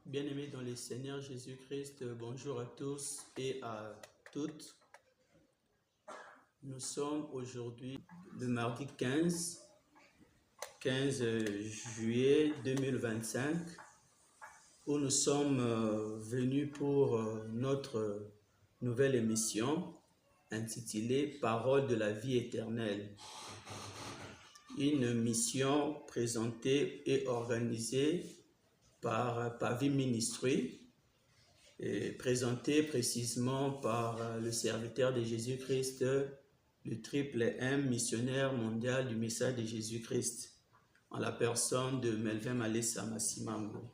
Bien-aimés dans le Seigneur Jésus-Christ, bonjour à tous et à toutes. Nous sommes aujourd'hui le mardi 15 juillet 2025 où nous sommes venus pour notre nouvelle émission intitulée « Parole de la vie éternelle ». Une mission présentée et organisée par Pavi Ministry et présentée précisément par le serviteur de Jésus-Christ, le triple M, missionnaire mondial du message de Jésus-Christ, en la personne de Melvin Malessa Massimango.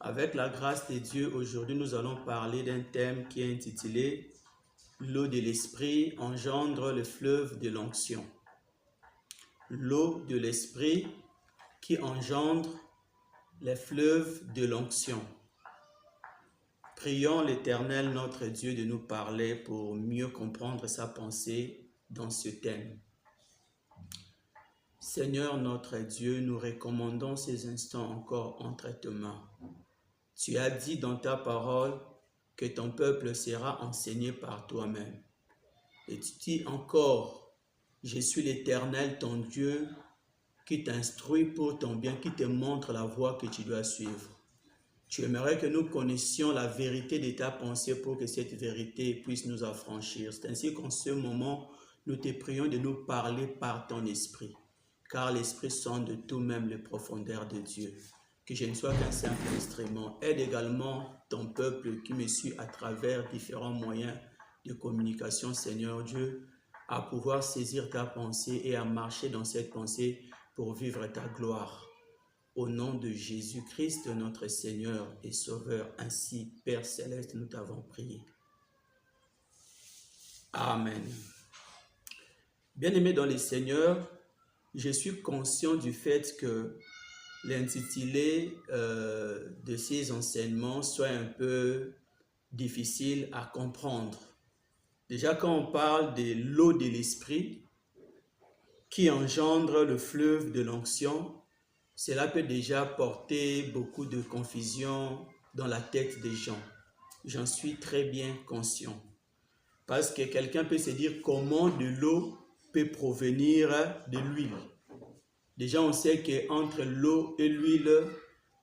Avec la grâce de Dieu, aujourd'hui nous allons parler d'un thème qui est intitulé « L'eau de l'esprit engendre le fleuve de l'onction ». L'eau de l'esprit qui engendre les fleuves de l'onction. Prions l'Éternel notre Dieu de nous parler pour mieux comprendre sa pensée dans ce thème. Seigneur notre Dieu, nous recommandons ces instants encore entre tes mains. Tu as dit dans ta parole que ton peuple sera enseigné par toi-même. Et tu dis encore, je suis l'Éternel ton Dieu, qui t'instruit pour ton bien, qui te montre la voie que tu dois suivre. Tu aimerais que nous connaissions la vérité de ta pensée pour que cette vérité puisse nous affranchir. C'est ainsi qu'en ce moment, nous te prions de nous parler par ton esprit, car l'esprit sonde tout même les profondeurs de Dieu. Que je ne sois qu'un simple instrument. Aide également ton peuple qui me suit à travers différents moyens de communication, Seigneur Dieu, à pouvoir saisir ta pensée et à marcher dans cette pensée pour vivre ta gloire. Au nom de Jésus-Christ, notre Seigneur et Sauveur, ainsi, Père Céleste, nous t'avons prié. Amen. Bien-aimés dans le Seigneur, je suis conscient du fait que l'intitulé de ces enseignements soit un peu difficile à comprendre. Déjà, quand on parle de l'eau de l'esprit, qui engendre le fleuve de l'onction, cela peut déjà porter beaucoup de confusion dans la tête des gens. J'en suis très bien conscient. Parce que quelqu'un peut se dire comment de l'eau peut provenir de l'huile. Déjà, on sait qu'entre l'eau et l'huile,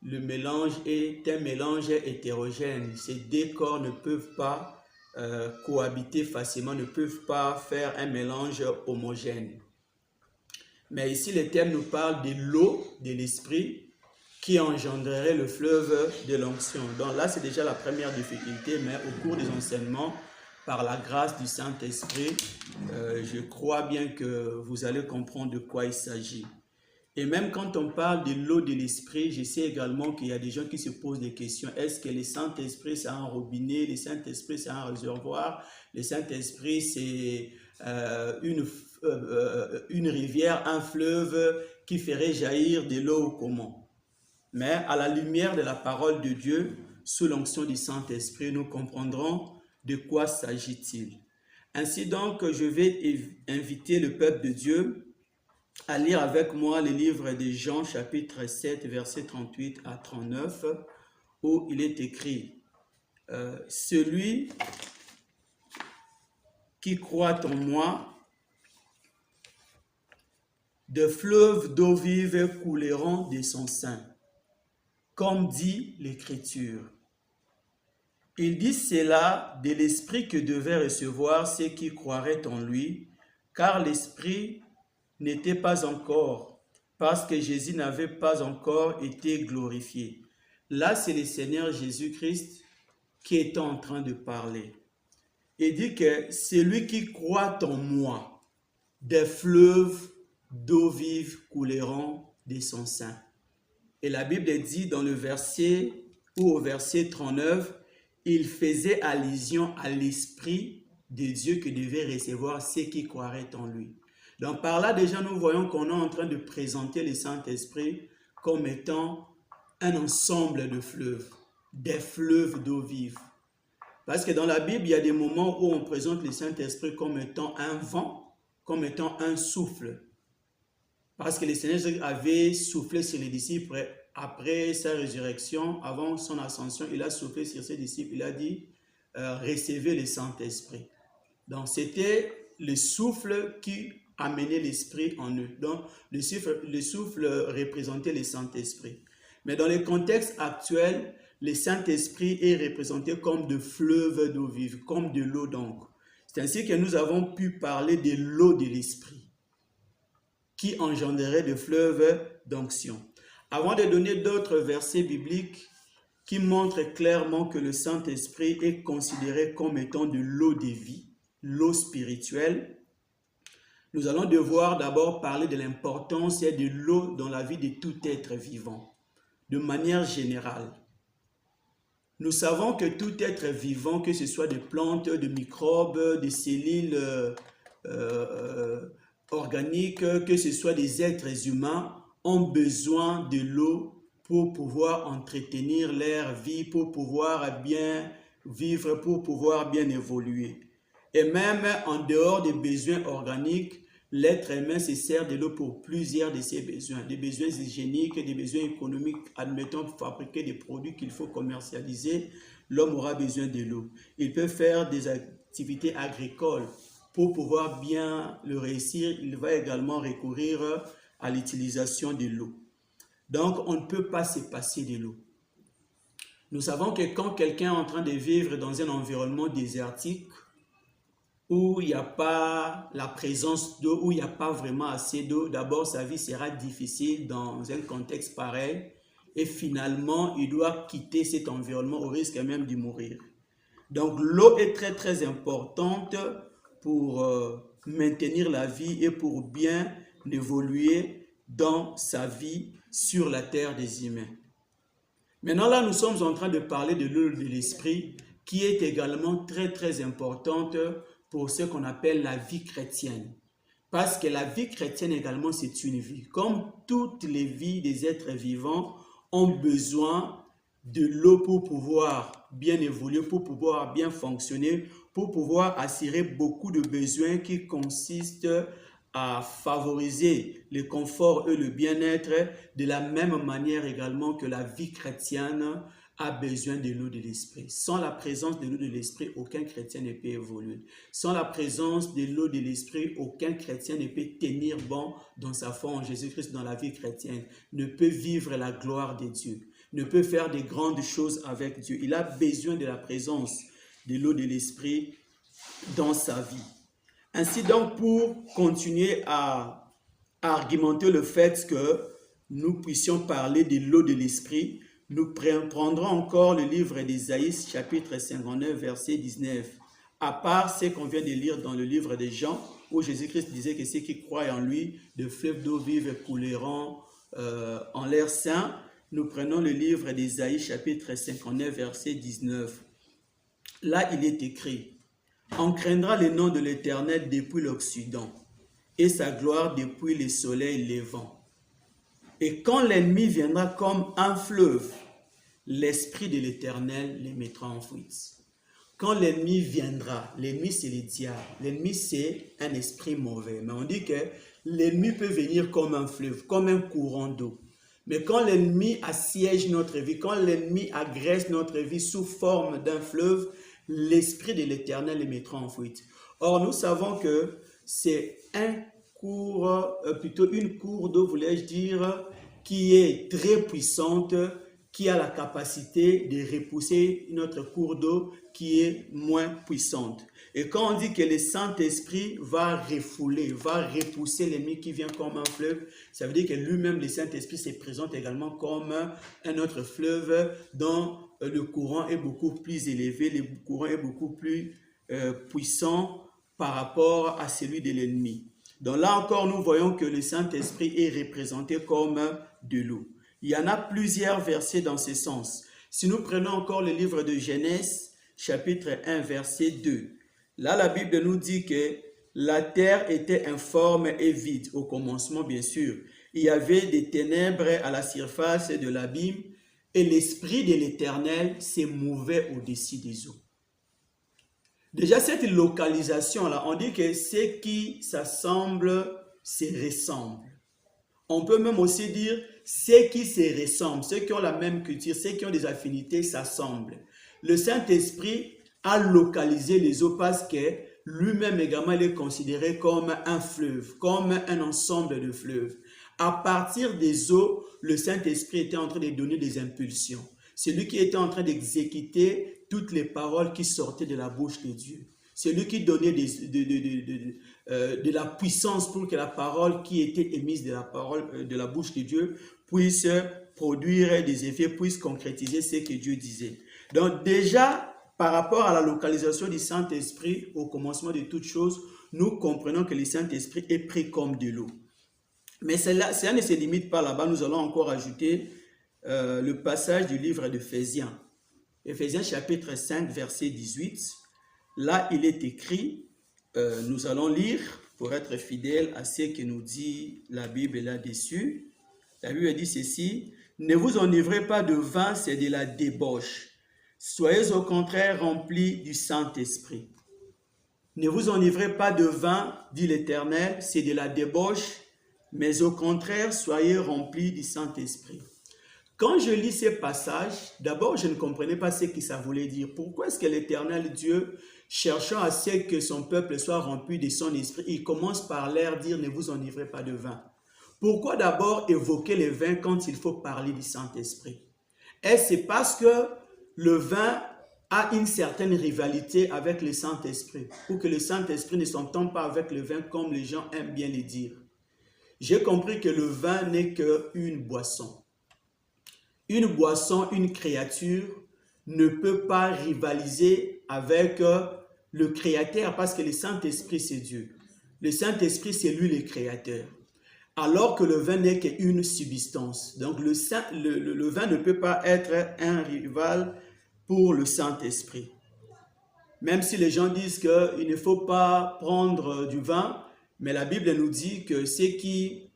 le mélange est un mélange hétérogène. Ces deux corps ne peuvent pas cohabiter facilement, ne peuvent pas faire un mélange homogène. Mais ici, le thème nous parle de l'eau de l'esprit qui engendrerait le fleuve de l'onction. Donc là, c'est déjà la première difficulté, mais au cours des enseignements, par la grâce du Saint-Esprit, je crois bien que vous allez comprendre de quoi il s'agit. Et même quand on parle de l'eau de l'esprit, je sais également qu'il y a des gens qui se posent des questions. Est-ce que le Saint-Esprit, c'est un robinet? Le Saint-Esprit, c'est un réservoir? Le Saint-Esprit, c'est une rivière, un fleuve qui ferait jaillir de l'eau ou comment? Mais à la lumière de la parole de Dieu, sous l'onction du Saint-Esprit, nous comprendrons de quoi s'agit-il. Ainsi donc, je vais inviter le peuple de Dieu à lire avec moi le livre de Jean, chapitre 7, versets 38 à 39, où il est écrit « Celui qui croit en moi, de fleuves d'eau vive couleront de son sein, comme dit l'Écriture. Il dit cela de l'Esprit que devaient recevoir ceux qui croiraient en lui, car l'Esprit n'était pas encore, parce que Jésus n'avait pas encore été glorifié. » Là, c'est le Seigneur Jésus-Christ qui est en train de parler. Il dit que celui qui croit en moi, des fleuves d'eau vive couleront de son sein. Et la Bible dit dans le verset, ou au verset 39, il faisait allusion à l'Esprit de Dieu que devaient recevoir ceux qui croiraient en lui. Donc par là déjà nous voyons qu'on est en train de présenter le Saint-Esprit comme étant un ensemble de fleuves, des fleuves d'eau vive. Parce que dans la Bible, il y a des moments où on présente le Saint-Esprit comme étant un vent, comme étant un souffle. Parce que le Seigneur avait soufflé sur les disciples après sa résurrection, avant son ascension, il a soufflé sur ses disciples, il a dit « Recevez le Saint-Esprit ». Donc, c'était le souffle qui amenait l'Esprit en eux. Donc, le souffle représentait le Saint-Esprit. Mais dans le contexte actuel, le Saint-Esprit est représenté comme de fleuves d'eau vive, comme de l'eau donc. C'est ainsi que nous avons pu parler de l'eau de l'Esprit, qui engendrerait des fleuves d'onction. Avant de donner d'autres versets bibliques qui montrent clairement que le Saint-Esprit est considéré comme étant de l'eau de vie, l'eau spirituelle, nous allons devoir d'abord parler de l'importance de l'eau dans la vie de tout être vivant, de manière générale. Nous savons que tout être vivant, que ce soit des plantes, des microbes, des cellules organiques, que ce soit des êtres humains, ont besoin de l'eau pour pouvoir entretenir leur vie, pour pouvoir bien vivre, pour pouvoir bien évoluer. Et même en dehors des besoins organiques, l'être humain se sert de l'eau pour plusieurs de ses besoins. Des besoins hygiéniques, des besoins économiques, admettons pour fabriquer des produits qu'il faut commercialiser, l'homme aura besoin de l'eau. Il peut faire des activités agricoles. Pour pouvoir bien le réussir, il va également recourir à l'utilisation de l'eau. Donc, on ne peut pas se passer de l'eau. Nous savons que quand quelqu'un est en train de vivre dans un environnement désertique, où il n'y a pas la présence d'eau, où il n'y a pas vraiment assez d'eau, d'abord sa vie sera difficile dans un contexte pareil et finalement il doit quitter cet environnement au risque même de mourir. Donc l'eau est très très importante pour maintenir la vie et pour bien évoluer dans sa vie sur la terre des humains. Maintenant là nous sommes en train de parler de l'eau de l'esprit qui est également très très importante pour ce qu'on appelle la vie chrétienne. Parce que la vie chrétienne également, c'est une vie. Comme toutes les vies des êtres vivants ont besoin de l'eau pour pouvoir bien évoluer, pour pouvoir bien fonctionner, pour pouvoir assurer beaucoup de besoins qui consistent à favoriser le confort et le bien-être de la même manière également que la vie chrétienne a besoin de l'eau de l'esprit. Sans la présence de l'eau de l'esprit, aucun chrétien ne peut évoluer. Sans la présence de l'eau de l'esprit, aucun chrétien ne peut tenir bon dans sa foi en Jésus-Christ dans la vie chrétienne, ne peut vivre la gloire de Dieu, ne peut faire de grandes choses avec Dieu. Il a besoin de la présence de l'eau de l'esprit dans sa vie. Ainsi donc, pour continuer à argumenter le fait que nous puissions parler de l'eau de l'esprit, nous prendrons encore le livre d'Ésaïe, chapitre 59, verset 19. À part ce qu'on vient de lire dans le livre de Jean, où Jésus-Christ disait que ceux qui croient en lui, de fleuves d'eau vive couleront en l'air saint, nous prenons le livre d'Ésaïe, chapitre 59, verset 19. Là, il est écrit « On craindra le nom de l'Éternel depuis l'Occident, et sa gloire depuis le soleil levant. Et quand l'ennemi viendra comme un fleuve, l'Esprit de l'Éternel les mettra en fuite. » Quand l'ennemi viendra, l'ennemi c'est le diable, l'ennemi c'est un esprit mauvais. Mais on dit que l'ennemi peut venir comme un fleuve, comme un courant d'eau. Mais quand l'ennemi assiège notre vie, quand l'ennemi agresse notre vie sous forme d'un fleuve, l'Esprit de l'Éternel les mettra en fuite. Or, nous savons que c'est une cour d'eau, voulais-je dire, qui est très puissante, qui a la capacité de repousser notre cours d'eau qui est moins puissante. Et quand on dit que le Saint-Esprit va refouler, va repousser l'ennemi qui vient comme un fleuve, ça veut dire que lui-même, le Saint-Esprit, se présente également comme un autre fleuve dont le courant est beaucoup plus élevé, le courant est beaucoup plus puissant par rapport à celui de l'ennemi. Donc là encore, nous voyons que le Saint-Esprit est représenté comme de l'eau. Il y en a plusieurs versets dans ce sens. Si nous prenons encore le livre de Genèse, chapitre 1, verset 2, là la Bible nous dit que la terre était informe et vide, au commencement bien sûr, Il y avait des ténèbres à la surface de l'abîme et l'Esprit de l'Éternel se mouvait au-dessus des eaux. Déjà, cette localisation-là, on dit que ceux qui s'assemblent se ressemblent. On peut même aussi dire ceux qui se ressemblent, ceux qui ont la même culture, ceux qui ont des affinités s'assemblent. Le Saint-Esprit a localisé les eaux parce que lui-même également il est considéré comme un fleuve, comme un ensemble de fleuves. À partir des eaux, le Saint-Esprit était en train de donner des impulsions. C'est lui qui était en train d'exécuter toutes les paroles qui sortaient de la bouche de Dieu. C'est lui qui donnait de la puissance pour que la parole qui était émise de la bouche de Dieu puisse produire des effets, puisse concrétiser ce que Dieu disait. Donc déjà, par rapport à la localisation du Saint-Esprit, au commencement de toutes choses, nous comprenons que le Saint-Esprit est pris comme de l'eau. Mais cela ne se limite pas là-bas, nous allons encore ajouter le passage du livre d'Éphésiens. Éphésiens chapitre 5, verset 18. Là, il est écrit, nous allons lire pour être fidèles à ce que nous dit la Bible là-dessus. La Bible dit ceci, « Ne vous enivrez pas de vin, c'est de la débauche. Soyez au contraire remplis du Saint-Esprit. » Ne vous enivrez pas de vin, dit l'Éternel, c'est de la débauche, mais au contraire, soyez remplis du Saint-Esprit. Quand je lis ces passages, d'abord, je ne comprenais pas ce que ça voulait dire. Pourquoi est-ce que l'Éternel Dieu, cherchant à ce que son peuple soit rempli de son esprit, il commence par leur dire « Ne vous enivrez pas de vin ». Pourquoi d'abord évoquer le vin quand il faut parler du Saint-Esprit? Est-ce c'est parce que le vin a une certaine rivalité avec le Saint-Esprit, ou que le Saint-Esprit ne s'entend pas avec le vin comme les gens aiment bien le dire? J'ai compris que le vin n'est qu'une boisson. Une boisson, une créature ne peut pas rivaliser avec le Créateur parce que le Saint-Esprit, c'est Dieu. Le Saint-Esprit, c'est lui le Créateur. Alors que le vin n'est qu'une substance. Donc le vin ne peut pas être un rival pour le Saint-Esprit. Même si les gens disent qu'il ne faut pas prendre du vin, mais la Bible nous dit que ce qui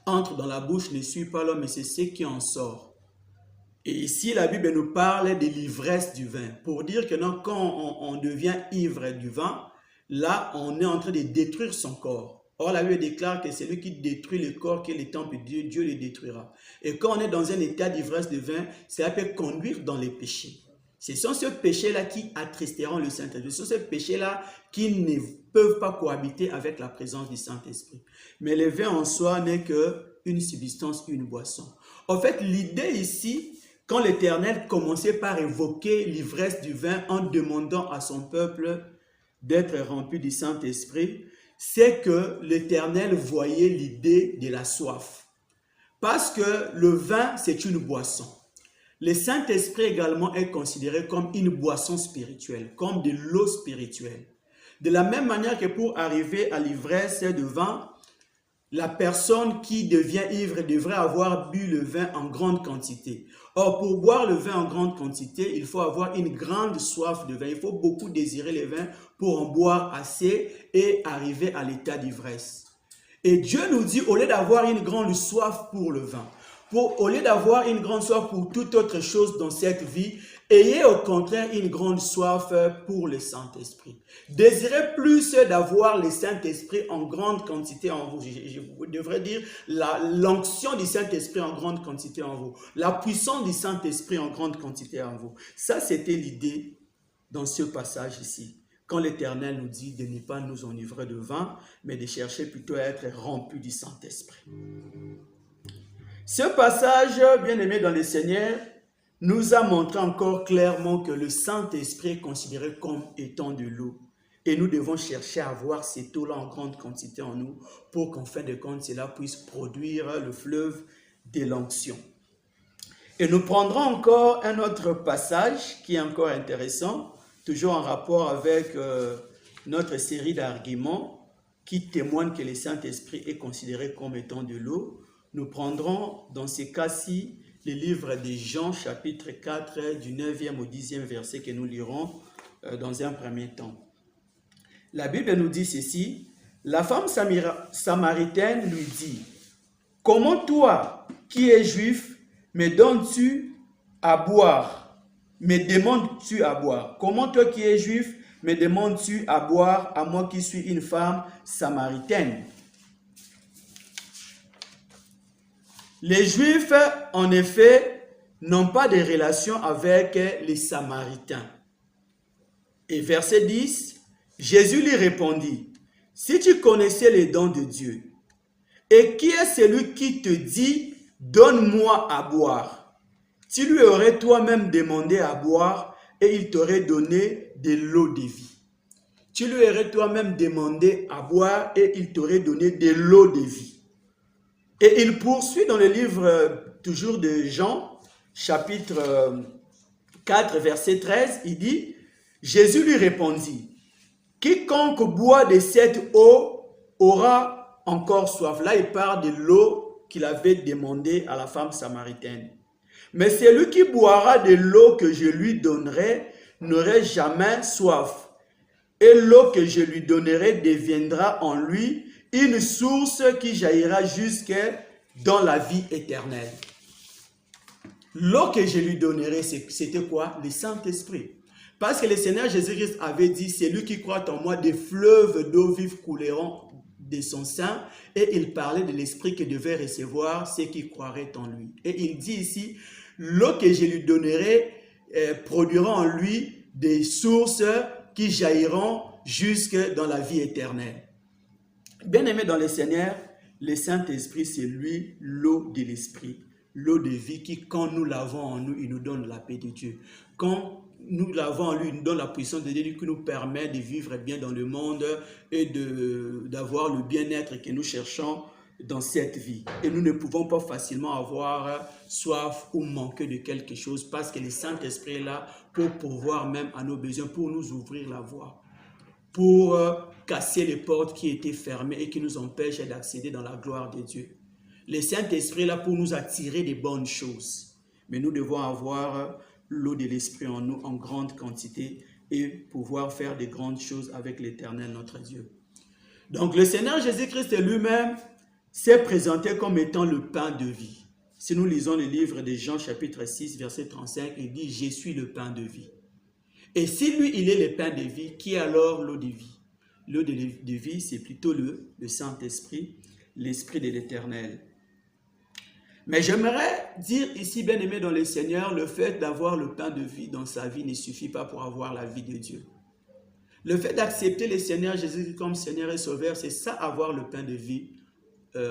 entre dans la bouche ne suit pas l'homme, mais c'est ce qui en sort. Et ici, la Bible nous parle de l'ivresse du vin, pour dire que non, quand on devient ivre du vin, là, on est en train de détruire son corps. Or, la Bible déclare que celui qui détruit le corps, qui est le temple de Dieu, Dieu le détruira. Et quand on est dans un état d'ivresse de vin, cela peut conduire dans les péchés. Ce sont ces péchés-là qui attristeront le Saint-Esprit. Ce sont ces péchés-là qui ne peuvent pas cohabiter avec la présence du Saint-Esprit. Mais le vin en soi n'est qu'une substance, une boisson. En fait, l'idée ici, quand l'Éternel commençait par évoquer l'ivresse du vin en demandant à son peuple d'être rempli du Saint-Esprit, c'est que l'Éternel voyait l'idée de la soif. Parce que le vin, c'est une boisson. Le Saint-Esprit également est considéré comme une boisson spirituelle, comme de l'eau spirituelle. De la même manière que pour arriver à l'ivresse de vin, la personne qui devient ivre devrait avoir bu le vin en grande quantité. Or, pour boire le vin en grande quantité, il faut avoir une grande soif de vin. Il faut beaucoup désirer le vin pour en boire assez et arriver à l'état d'ivresse. Et Dieu nous dit, au lieu d'avoir une grande soif pour le vin, au lieu d'avoir une grande soif pour toute autre chose dans cette vie, ayez au contraire une grande soif pour le Saint-Esprit. Désirez plus d'avoir le Saint-Esprit en grande quantité en vous. Je devrais dire l'onction du Saint-Esprit en grande quantité en vous. La puissance du Saint-Esprit en grande quantité en vous. Ça, c'était l'idée dans ce passage ici. Quand l'Éternel nous dit de ne pas nous enivrer de vin, mais de chercher plutôt à être remplis du Saint-Esprit. Ce passage, bien-aimé dans le Seigneur, nous a montré encore clairement que le Saint-Esprit est considéré comme étant de l'eau. Et nous devons chercher à avoir cette eau-là en grande quantité en nous pour qu'en fin de compte, cela puisse produire le fleuve de l'onction. Et nous prendrons encore un autre passage qui est encore intéressant, toujours en rapport avec notre série d'arguments qui témoignent que le Saint-Esprit est considéré comme étant de l'eau. Nous prendrons dans ces cas-ci le livre de Jean, chapitre 4, du 9e au 10e verset que nous lirons dans un premier temps. La Bible nous dit ceci, « La femme samaritaine lui dit, comment toi, qui es juif, me donnes-tu à boire? Me demandes-tu à boire? Comment toi qui es juif, me demandes-tu à boire à moi qui suis une femme samaritaine? Les Juifs, en effet, n'ont pas de relation avec les Samaritains. Et verset 10, Jésus lui répondit, « Si tu connaissais les dons de Dieu, et qui est celui qui te dit, « Donne-moi à boire » tu lui aurais toi-même demandé à boire et il t'aurait donné de l'eau de vie. Tu lui aurais toi-même demandé à boire et il t'aurait donné de l'eau de vie. Et il poursuit dans le livre toujours de Jean, chapitre 4, verset 13, il dit, Jésus lui répondit, « Quiconque boit de cette eau aura encore soif. » Là, il parle de l'eau qu'il avait demandé à la femme samaritaine. « Mais celui qui boira de l'eau que je lui donnerai n'aurait jamais soif. Et l'eau que je lui donnerai deviendra en lui une source qui jaillira jusque dans la vie éternelle. » L'eau que je lui donnerai, c'était quoi? Le Saint-Esprit. Parce que le Seigneur Jésus-Christ avait dit, c'est lui qui croit en moi, des fleuves d'eau vive couleront de son sein. Et il parlait de l'Esprit que devait recevoir ceux qui croiraient en lui. Et il dit ici, l'eau que je lui donnerai produira en lui des sources qui jailliront jusque dans la vie éternelle. Bien-aimé dans le Seigneur, le Saint-Esprit, c'est lui, l'eau de l'Esprit, l'eau de vie qui, quand nous l'avons en nous, il nous donne la paix de Dieu. Quand nous l'avons en lui, il nous donne la puissance de Dieu qui nous permet de vivre bien dans le monde et d'avoir le bien-être que nous cherchons dans cette vie. Et nous ne pouvons pas facilement avoir soif ou manquer de quelque chose parce que le Saint-Esprit est là pour pouvoir même à nos besoins, pour nous ouvrir la voie, pour casser les portes qui étaient fermées et qui nous empêchent d'accéder dans la gloire de Dieu. Le Saint-Esprit est là pour nous attirer des bonnes choses. Mais nous devons avoir l'eau de l'Esprit en nous en grande quantité et pouvoir faire de grandes choses avec l'Éternel, notre Dieu. Donc le Seigneur Jésus-Christ lui-même s'est présenté comme étant le pain de vie. Si nous lisons le livre de Jean chapitre 6, verset 35, il dit « Je suis le pain de vie ». Et si lui, il est le pain de vie, qui est alors l'eau de vie? L'eau de vie, c'est plutôt le Saint-Esprit, l'Esprit de l'Éternel. Mais j'aimerais dire ici, bien-aimé dans le Seigneur, le fait d'avoir le pain de vie dans sa vie ne suffit pas pour avoir la vie de Dieu. Le fait d'accepter le Seigneur Jésus comme Seigneur et Sauveur, c'est ça, avoir le pain de vie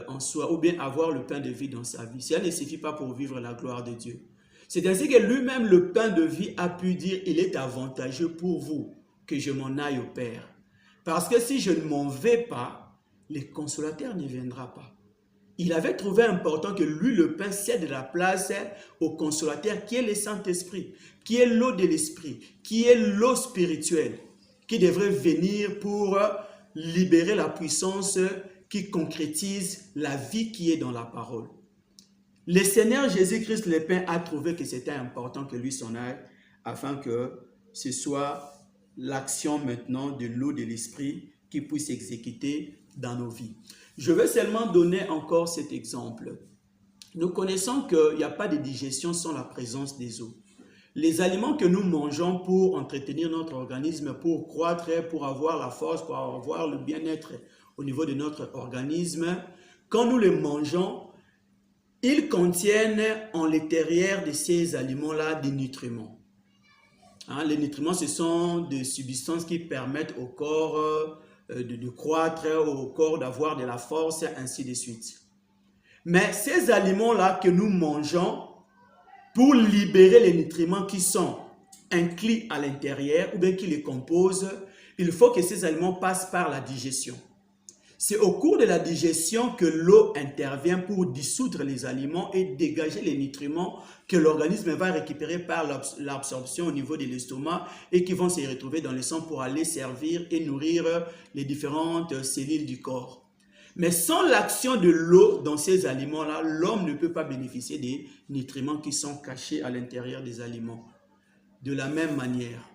en soi, ou bien avoir le pain de vie dans sa vie. Cela ne suffit pas pour vivre la gloire de Dieu. C'est ainsi que lui-même, le pain de vie, a pu dire, il est avantageux pour vous que je m'en aille au Père. Parce que si je ne m'en vais pas, le consolateur ne viendra pas. Il avait trouvé important que lui, le pain, cède la place au consolateur qui est le Saint-Esprit, qui est l'eau de l'Esprit, qui est l'eau spirituelle, qui devrait venir pour libérer la puissance qui concrétise la vie qui est dans la parole. Le Seigneur Jésus-Christ, le pain, a trouvé que c'était important que lui s'en aille afin que ce soit l'action maintenant de l'eau de l'Esprit qui puisse s'exécuter dans nos vies. Je vais seulement donner encore cet exemple. Nous connaissons qu'il n'y a pas de digestion sans la présence des eaux. Les aliments que nous mangeons pour entretenir notre organisme, pour croître, pour avoir la force, pour avoir le bien-être au niveau de notre organisme, quand nous les mangeons, ils contiennent en l'intérieur de ces aliments-là des nutriments. Les nutriments, ce sont des substances qui permettent au corps de croître, au corps d'avoir de la force, ainsi de suite. Mais ces aliments-là que nous mangeons, pour libérer les nutriments qui sont inclus à l'intérieur ou bien qui les composent, il faut que ces aliments passent par la digestion. C'est au cours de la digestion que l'eau intervient pour dissoudre les aliments et dégager les nutriments que l'organisme va récupérer par l'absorption au niveau de l'estomac et qui vont se retrouver dans le sang pour aller servir et nourrir les différentes cellules du corps. Mais sans l'action de l'eau dans ces aliments-là, l'homme ne peut pas bénéficier des nutriments qui sont cachés à l'intérieur des aliments. De la même manière,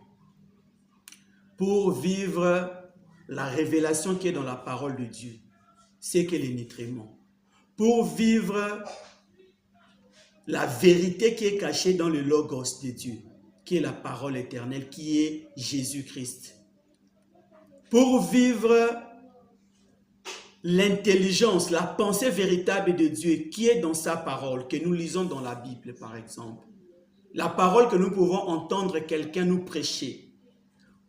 pour vivre la révélation qui est dans la parole de Dieu, c'est que les nutriments. pour vivre la vérité qui est cachée dans le Logos de Dieu, qui est la parole éternelle, qui est Jésus-Christ. Pour vivre l'intelligence, la pensée véritable de Dieu qui est dans sa parole, que nous lisons dans la Bible par exemple. La parole que nous pouvons entendre quelqu'un nous prêcher.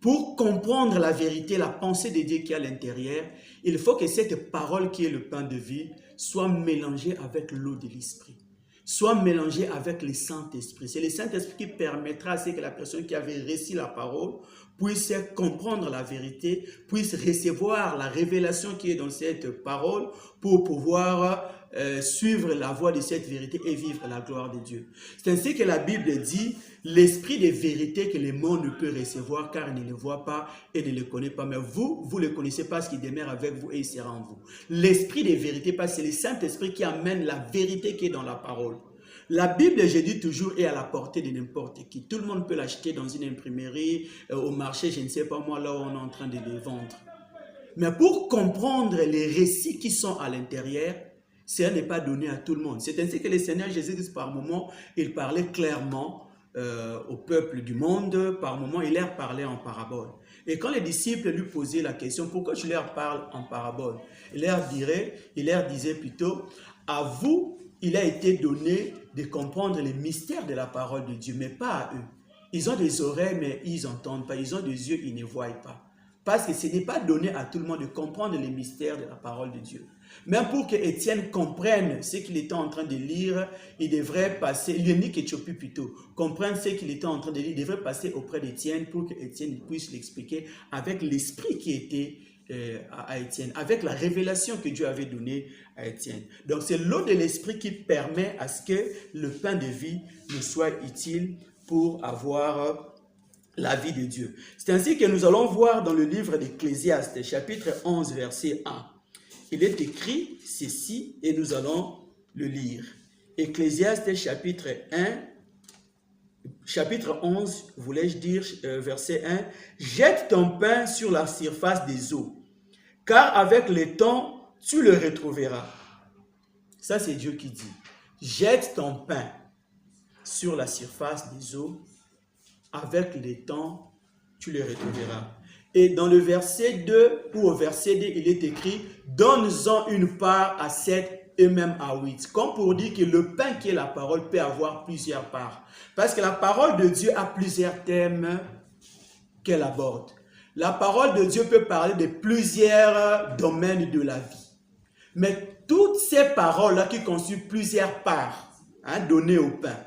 Pour comprendre la vérité, la pensée de Dieu qui est à l'intérieur, il faut que cette parole qui est le pain de vie soit mélangée avec l'eau de l'esprit, soit mélangée avec le Saint-Esprit. C'est le Saint-Esprit qui permettra à ce que la personne qui avait reçu la parole puisse comprendre la vérité, puisse recevoir la révélation qui est dans cette parole pour pouvoir suivre la voie de cette vérité et vivre la gloire de Dieu. C'est ainsi que la Bible dit, l'esprit de vérité que le monde ne peut recevoir car il ne le voit pas et ne le connaît pas. Mais vous le connaissez parce qu'il demeure avec vous et il sera en vous. L'esprit de vérité, parce que c'est le Saint-Esprit qui amène la vérité qui est dans la parole. La Bible, je dis toujours, est à la portée de n'importe qui. Tout le monde peut l'acheter dans une imprimerie, au marché, je ne sais pas moi, là où on est en train de les vendre. Mais pour comprendre les récits qui sont à l'intérieur, ça n'est pas donné à tout le monde. C'est ainsi que le Seigneur Jésus-Christ, par moments, il parlait clairement au peuple du monde. Par moments, il leur parlait en parabole. Et quand les disciples lui posaient la question, pourquoi tu leur parles en parabole? Il leur disait plutôt, à vous, il a été donné de comprendre les mystères de la parole de Dieu, mais pas à eux. Ils ont des oreilles, mais ils n'entendent pas. Ils ont des yeux, ils ne voient pas. Parce que ce n'est pas donné à tout le monde de comprendre les mystères de la parole de Dieu. Même pour que Étienne comprenne ce qu'il était en train de lire, il devrait passer, l'unique Éthiopie plutôt, comprenne ce qu'il était en train de lire, il devrait passer auprès d'Étienne pour que Étienne puisse l'expliquer avec l'esprit qui était à Étienne, avec la révélation que Dieu avait donnée à Étienne. Donc c'est l'eau de l'esprit qui permet à ce que le pain de vie nous soit utile pour avoir la vie de Dieu. C'est ainsi que nous allons voir dans le livre d'Ecclésiaste, chapitre 11, verset 1. Il est écrit ceci et nous allons le lire. Ecclésiaste chapitre 11, voulais-je dire, verset 1. « Jette ton pain sur la surface des eaux, car avec le temps, tu le retrouveras. » Ça, c'est Dieu qui dit. « Jette ton pain sur la surface des eaux, avec le temps, tu le retrouveras. » Et dans le verset 2 ou au verset 2, il est écrit « Donne-en une part à 7 et même à 8. » Comme pour dire que le pain qui est la parole peut avoir plusieurs parts. Parce que la parole de Dieu a plusieurs thèmes qu'elle aborde. La parole de Dieu peut parler de plusieurs domaines de la vie. Mais toutes ces paroles-là qui constituent plusieurs parts données au pain,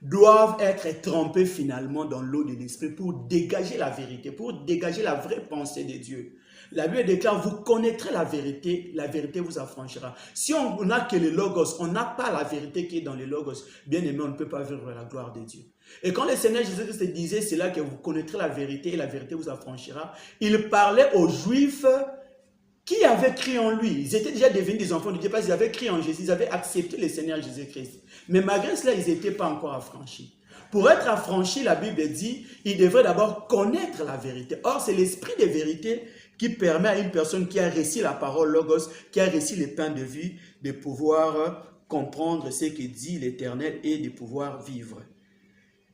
doivent être trempés finalement dans l'eau de l'esprit pour dégager la vérité, pour dégager la vraie pensée de Dieu. La Bible déclare, vous connaîtrez la vérité vous affranchira. Si on n'a que le Logos, on n'a pas la vérité qui est dans le Logos, bien aimé, on ne peut pas vivre la gloire de Dieu. Et quand le Seigneur Jésus-Christ disait, c'est là que vous connaîtrez la vérité et la vérité vous affranchira, il parlait aux Juifs qui avaient cru en lui. Ils étaient déjà devenus des enfants de Dieu parce qu'ils avaient cru en Jésus, ils avaient accepté le Seigneur Jésus-Christ. Mais malgré cela, ils n'étaient pas encore affranchis. Pour être affranchis, la Bible dit, ils devraient d'abord connaître la vérité. Or, c'est l'esprit de vérité qui permet à une personne qui a reçu la parole Logos, qui a reçu le pain de vie, de pouvoir comprendre ce que dit l'Éternel et de pouvoir vivre.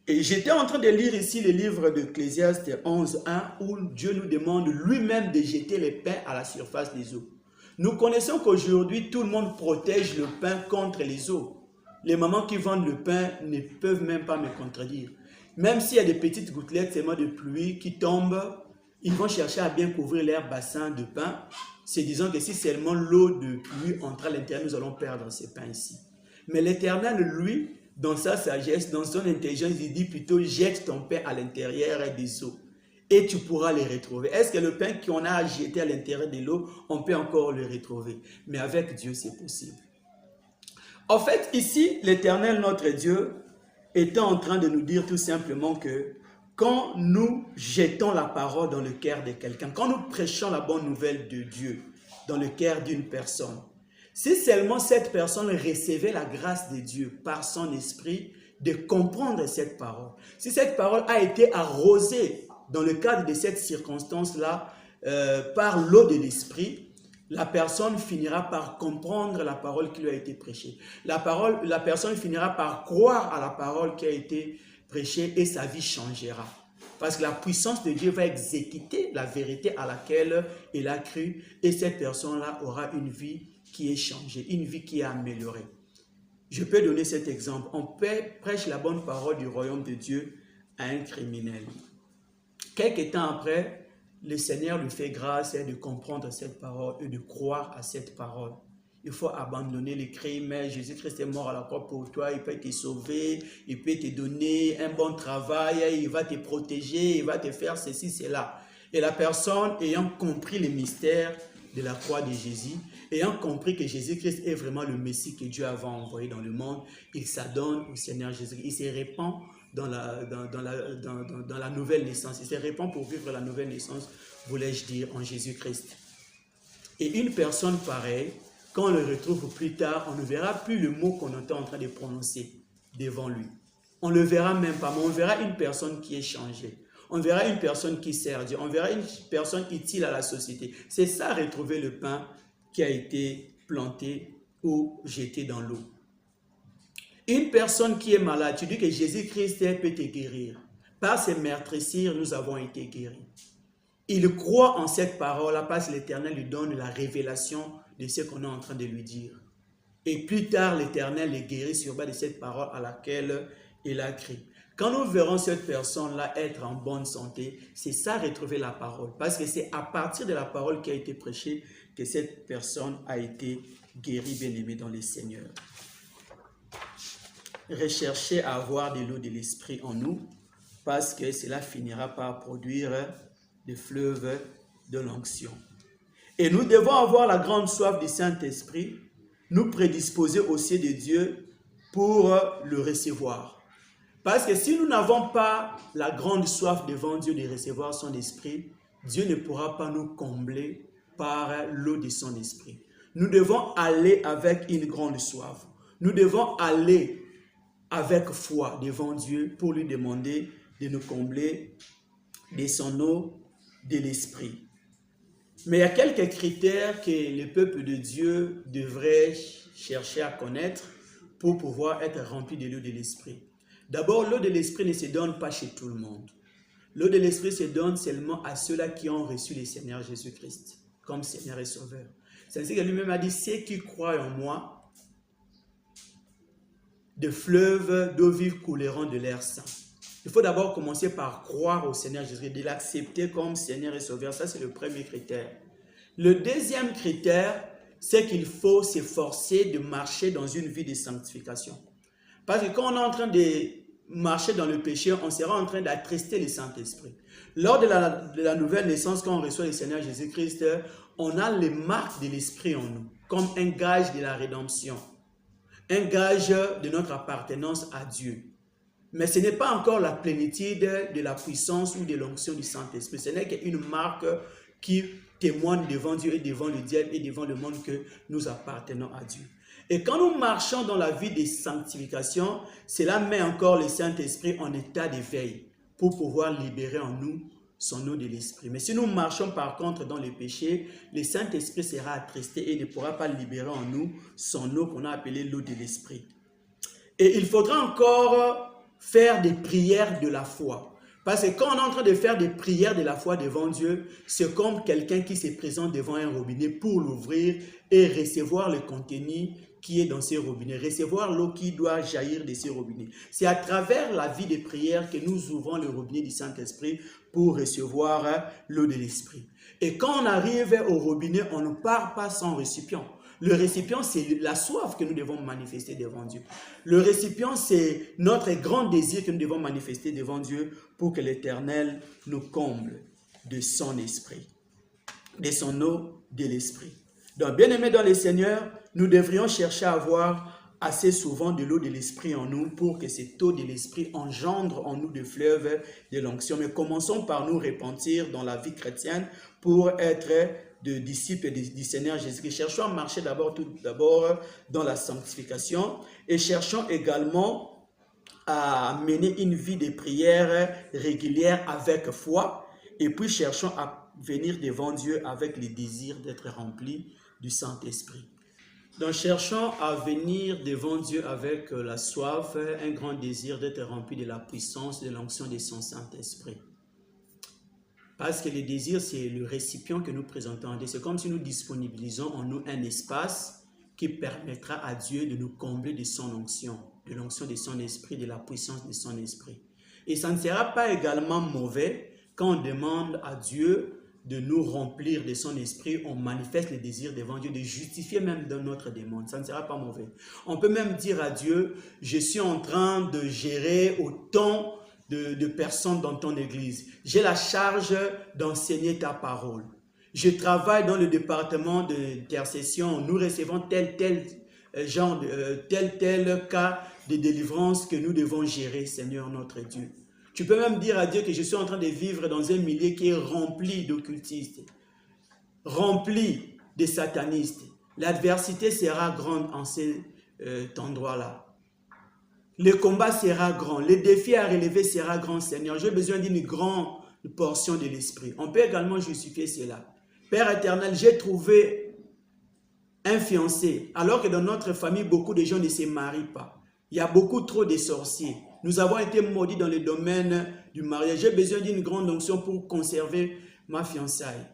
Et j'étais en train de lire ici le livre d'Ecclésiaste 11.1 où Dieu nous demande lui-même de jeter le pain à la surface des eaux. Nous connaissons qu'aujourd'hui, tout le monde protège le pain contre les eaux. Les mamans qui vendent le pain ne peuvent même pas me contredire. Même s'il y a des petites gouttelettes seulement de pluie qui tombent, ils vont chercher à bien couvrir leur bassin de pain, se disant que si seulement l'eau de pluie entre à l'intérieur, nous allons perdre ce pain ici. Mais l'Éternel, lui, dans sa sagesse, dans son intelligence, il dit plutôt, jette ton pain à l'intérieur des eaux et tu pourras les retrouver. Est-ce que le pain qu'on a jeté à l'intérieur de l'eau, on peut encore le retrouver? Mais avec Dieu, c'est possible. En fait, ici, l'Éternel, notre Dieu, était en train de nous dire tout simplement que quand nous jetons la parole dans le cœur de quelqu'un, quand nous prêchons la bonne nouvelle de Dieu dans le cœur d'une personne, si seulement cette personne recevait la grâce de Dieu par son esprit de comprendre cette parole, si cette parole a été arrosée dans le cadre de cette circonstance-là par l'eau de l'esprit, la personne finira par comprendre la parole qui lui a été prêchée. La personne finira par croire à la parole qui a été prêchée et sa vie changera. Parce que la puissance de Dieu va exécuter la vérité à laquelle il a cru et cette personne-là aura une vie qui est changée, une vie qui est améliorée. Je peux donner cet exemple. On prêche la bonne parole du royaume de Dieu à un criminel. Quelques temps après, le Seigneur lui fait grâce de comprendre cette parole et de croire à cette parole. Il faut abandonner les crimes. Jésus-Christ est mort à la croix pour toi. Il peut te sauver. Il peut te donner un bon travail. Il va te protéger. Il va te faire ceci, cela. Et la personne ayant compris les mystères de la croix de Jésus, ayant compris que Jésus-Christ est vraiment le Messie que Dieu avait envoyé dans le monde, il s'adonne au Seigneur Jésus. Il se répand dans la nouvelle naissance. Il se répand pour vivre la nouvelle naissance, voulais-je dire, en Jésus-Christ. Et une personne pareille, quand on le retrouve plus tard, on ne verra plus le mot qu'on était en train de prononcer devant lui. On ne le verra même pas, mais on verra une personne qui est changée. On verra une personne qui sert Dieu. On verra une personne utile à la société. C'est ça, retrouver le pain qui a été planté ou jeté dans l'eau. Une personne qui est malade, tu dis que Jésus-Christ peut te guérir. Par ses meurtrissures, nous avons été guéris. Il croit en cette parole parce que l'Éternel lui donne la révélation de ce qu'on est en train de lui dire. Et plus tard, l'Éternel le guérit sur base de cette parole à laquelle il a crié. Quand nous verrons cette personne-là être en bonne santé, c'est ça, retrouver la parole. Parce que c'est à partir de la parole qui a été prêchée que cette personne a été guérie, bien-aimée dans le Seigneur. Recherchez à avoir de l'eau de l'Esprit en nous, parce que cela finira par produire des fleuves de l'onction. Et nous devons avoir la grande soif du Saint-Esprit, nous prédisposer aussi de Dieu pour le recevoir. Parce que si nous n'avons pas la grande soif devant Dieu de recevoir son esprit, Dieu ne pourra pas nous combler par l'eau de son esprit. Nous devons aller avec une grande soif. Nous devons aller avec foi devant Dieu pour lui demander de nous combler de son eau de l'esprit. Mais il y a quelques critères que le peuple de Dieu devrait chercher à connaître pour pouvoir être rempli de l'eau de l'esprit. D'abord, l'eau de l'esprit ne se donne pas chez tout le monde. L'eau de l'esprit se donne seulement à ceux-là qui ont reçu le Seigneur Jésus-Christ comme Seigneur et Sauveur. C'est ainsi que lui-même a dit, ceux qui croient en moi, de fleuves d'eau vive couleront de leur sang. Il faut d'abord commencer par croire au Seigneur Jésus, de l'accepter comme Seigneur et Sauveur. Ça, c'est le premier critère. Le deuxième critère, c'est qu'il faut s'efforcer de marcher dans une vie de sanctification. Parce que quand on est en train de marcher dans le péché, on sera en train d'attrister le Saint-Esprit. Lors de la nouvelle naissance, quand on reçoit le Seigneur Jésus-Christ, on a les marques de l'Esprit en nous, comme un gage de la rédemption, un gage de notre appartenance à Dieu. Mais ce n'est pas encore la plénitude de la puissance ou de l'onction du Saint-Esprit. Ce n'est qu'une marque qui témoigne devant Dieu et devant le diable et devant le monde que nous appartenons à Dieu. Et quand nous marchons dans la vie de sanctification, cela met encore le Saint-Esprit en état d'éveil pour pouvoir libérer en nous son eau de l'Esprit. Mais si nous marchons par contre dans le péché, le Saint-Esprit sera attristé et ne pourra pas libérer en nous son eau qu'on a appelée l'eau de l'Esprit. Et il faudra encore faire des prières de la foi. Parce que quand on est en train de faire des prières de la foi devant Dieu, c'est comme quelqu'un qui se présente devant un robinet pour l'ouvrir et recevoir le contenu qui est dans ces robinets, recevoir l'eau qui doit jaillir de ces robinets. C'est à travers la vie de prière que nous ouvrons le robinet du Saint-Esprit pour recevoir l'eau de l'Esprit. Et quand on arrive au robinet, on ne part pas sans récipient. Le récipient, c'est la soif que nous devons manifester devant Dieu. Le récipient, c'est notre grand désir que nous devons manifester devant Dieu pour que l'Éternel nous comble de son esprit, de son eau de l'esprit. Donc, bien-aimés dans le Seigneur, nous devrions chercher à avoir assez souvent de l'eau de l'esprit en nous pour que cette eau de l'esprit engendre en nous des fleuves de l'onction. Mais commençons par nous repentir dans la vie chrétienne pour être de disciples du Seigneur Jésus-Christ. Cherchons à marcher tout d'abord dans la sanctification et cherchons également à mener une vie de prière régulière avec foi et puis cherchons à venir devant Dieu avec le désir d'être remplis du Saint-Esprit. Donc cherchons à venir devant Dieu avec la soif, un grand désir d'être rempli de la puissance, de l'onction de son Saint-Esprit. Parce que le désir, c'est le récipient que nous présentons à Dieu. C'est comme si nous disponibilisons en nous un espace qui permettra à Dieu de nous combler de son onction, de l'onction de son esprit, de la puissance de son esprit. Et ça ne sera pas également mauvais quand on demande à Dieu de nous remplir de son esprit, on manifeste le désir devant Dieu, de justifier même dans notre demande. Ça ne sera pas mauvais. On peut même dire à Dieu, je suis en train de gérer autant de personnes dans ton église. J'ai la charge d'enseigner ta parole. Je travaille dans le département d'intercession. Nous recevons tel cas de délivrance que nous devons gérer, Seigneur notre Dieu. Tu peux même dire à Dieu que je suis en train de vivre dans un milieu qui est rempli d'occultistes, rempli de satanistes. L'adversité sera grande en cet endroit-là. Le combat sera grand, le défi à relever sera grand, Seigneur. J'ai besoin d'une grande portion de l'esprit. On peut également justifier cela. Père éternel, j'ai trouvé un fiancé, alors que dans notre famille, beaucoup de gens ne se marient pas. Il y a beaucoup trop de sorciers. Nous avons été maudits dans le domaine du mariage. J'ai besoin d'une grande onction pour conserver ma fiançaille.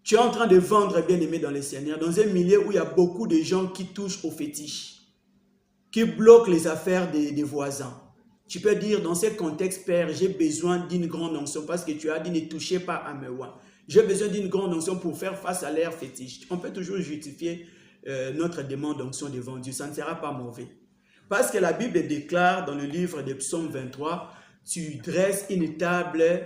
Tu es en train de vendre, bien-aimé dans le Seigneur, dans un milieu où il y a beaucoup de gens qui touchent aux fétiches, qui bloquent les affaires des voisins. Tu peux dire, dans ce contexte, Père, j'ai besoin d'une grande onction parce que tu as dit, ne touchez pas à mes oies. J'ai besoin d'une grande onction pour faire face à l'air fétiche. On peut toujours justifier notre demande d'onction devant Dieu. Ça ne sera pas mauvais. Parce que la Bible déclare dans le livre de Psaume 23, tu dresses une table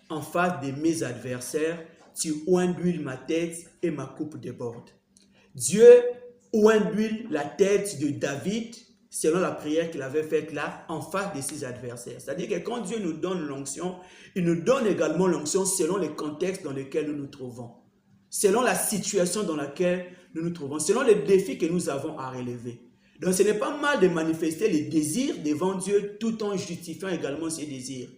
en face de mes adversaires, tu oins d'huile ma tête et ma coupe déborde. Dieu oint d'huile la tête de David, selon la prière qu'il avait faite là, en face de ses adversaires. C'est-à-dire que quand Dieu nous donne l'onction, il nous donne également l'onction selon le contexte dans lequel nous nous trouvons, selon la situation dans laquelle nous nous trouvons, selon les défis que nous avons à relever. Donc ce n'est pas mal de manifester les désirs devant Dieu tout en justifiant également ses désirs.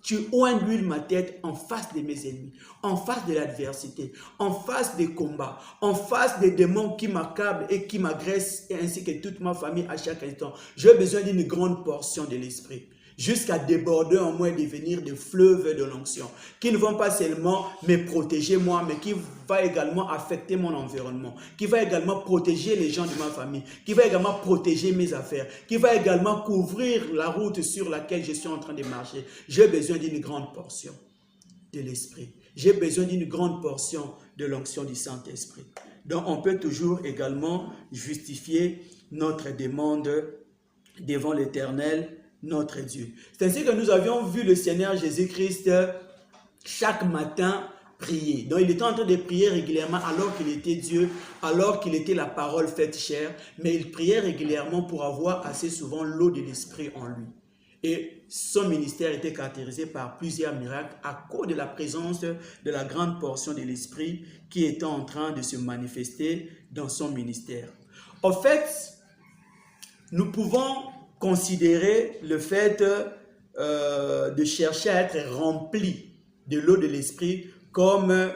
Tu oins d'huile ma tête en face de mes ennemis, en face de l'adversité, en face des combats, en face des démons qui m'accablent et qui m'agressent, ainsi que toute ma famille à chaque instant. J'ai besoin d'une grande portion de l'esprit, jusqu'à déborder en moi et devenir des fleuves de l'onction, qui ne vont pas seulement me protéger moi, mais qui va également affecter mon environnement, qui va également protéger les gens de ma famille, qui va également protéger mes affaires, qui va également couvrir la route sur laquelle je suis en train de marcher. J'ai besoin d'une grande portion de l'esprit. J'ai besoin d'une grande portion de l'onction du Saint-Esprit. Donc on peut toujours également justifier notre demande devant l'Éternel, notre Dieu. C'est ainsi que nous avions vu le Seigneur Jésus-Christ chaque matin prier. Donc il était en train de prier régulièrement alors qu'il était Dieu, alors qu'il était la parole faite chair, mais il priait régulièrement pour avoir assez souvent l'eau de l'Esprit en lui. Et son ministère était caractérisé par plusieurs miracles à cause de la présence de la grande portion de l'Esprit qui était en train de se manifester dans son ministère. En fait, nous pouvons considérer le fait de chercher à être rempli de l'eau de l'esprit comme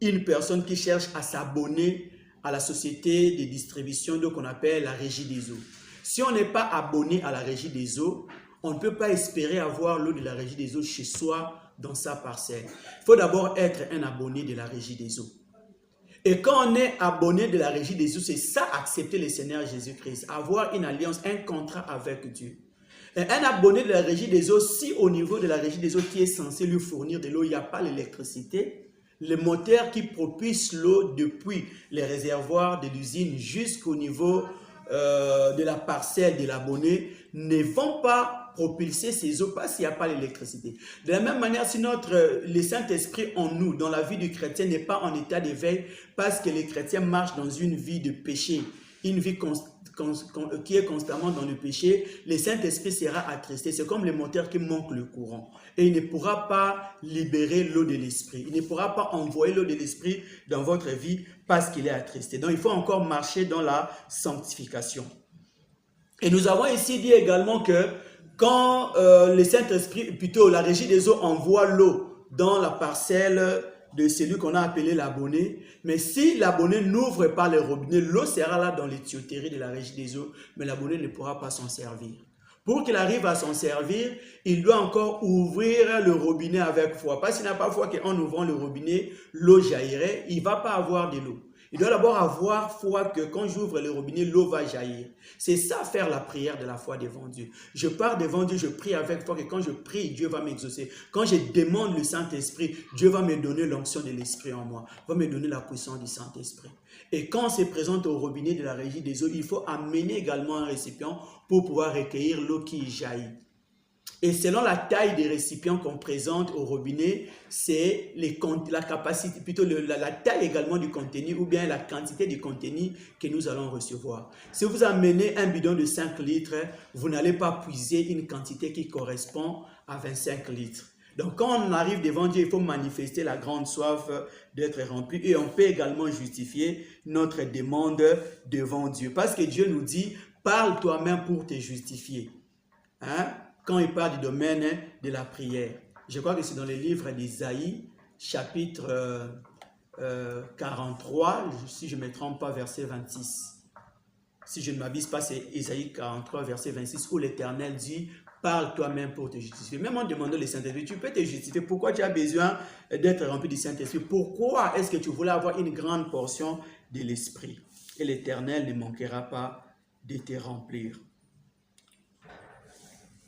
une personne qui cherche à s'abonner à la société de distribution d'eau qu'on appelle la régie des eaux. Si on n'est pas abonné à la régie des eaux, on ne peut pas espérer avoir l'eau de la régie des eaux chez soi dans sa parcelle. Il faut d'abord être un abonné de la régie des eaux. Et quand on est abonné de la régie des eaux, c'est ça, accepter le Seigneur Jésus-Christ, avoir une alliance, un contrat avec Dieu. Et un abonné de la régie des eaux, si au niveau de la régie des eaux qui est censé lui fournir de l'eau, il n'y a pas l'électricité, les moteurs qui propulsent l'eau depuis les réservoirs de l'usine jusqu'au niveau de la parcelle de l'abonné ne vont pas propulser ces eaux parce qu'il n'y a pas l'électricité. De la même manière, si le Saint-Esprit en nous, dans la vie du chrétien, n'est pas en état d'éveil parce que les chrétiens marchent dans une vie de péché, une vie qui est constamment dans le péché, le Saint-Esprit sera attristé. C'est comme le moteur qui manque le courant. Et il ne pourra pas libérer l'eau de l'Esprit. Il ne pourra pas envoyer l'eau de l'Esprit dans votre vie parce qu'il est attristé. Donc, il faut encore marcher dans la sanctification. Et nous avons ici dit également que quand le Saint-Esprit, plutôt la régie des eaux, envoie l'eau dans la parcelle de celui qu'on a appelé l'abonné. Mais si l'abonné n'ouvre pas le robinet, l'eau sera là dans les tuyauteries de la régie des eaux, mais l'abonné ne pourra pas s'en servir. Pour qu'il arrive à s'en servir, il doit encore ouvrir le robinet avec foi. Parce qu'il n'a pas foi qu'en ouvrant le robinet, l'eau jaillirait, il ne va pas avoir de l'eau. Il doit d'abord avoir foi que quand j'ouvre le robinet, l'eau va jaillir. C'est ça faire la prière de la foi devant Dieu. Je pars devant Dieu, je prie avec foi que quand je prie, Dieu va m'exaucer. Quand je demande le Saint-Esprit, Dieu va me donner l'onction de l'Esprit en moi, va me donner la puissance du Saint-Esprit. Et quand on se présente au robinet de la régie des eaux, il faut amener également un récipient pour pouvoir recueillir l'eau qui jaillit. Et selon la taille des récipients qu'on présente au robinet, c'est la capacité, plutôt la taille également du contenu ou bien la quantité du contenu que nous allons recevoir. Si vous amenez un bidon de 5 litres, vous n'allez pas puiser une quantité qui correspond à 25 litres. Donc quand on arrive devant Dieu, il faut manifester la grande soif d'être rempli et on peut également justifier notre demande devant Dieu. Parce que Dieu nous dit, parle toi-même pour te justifier. Hein? Quand il parle du domaine de la prière. Je crois que c'est dans le livre d'Isaïe, chapitre 43, si je ne me trompe pas, verset 26. Si je ne m'abuse pas, c'est Isaïe 43, verset 26, où l'Éternel dit, parle toi-même pour te justifier. Même en demandant le Saint-Esprit, tu peux te justifier. Pourquoi tu as besoin d'être rempli du Saint-Esprit? Pourquoi est-ce que tu voulais avoir une grande portion de l'Esprit? Et l'Éternel ne manquera pas de te remplir.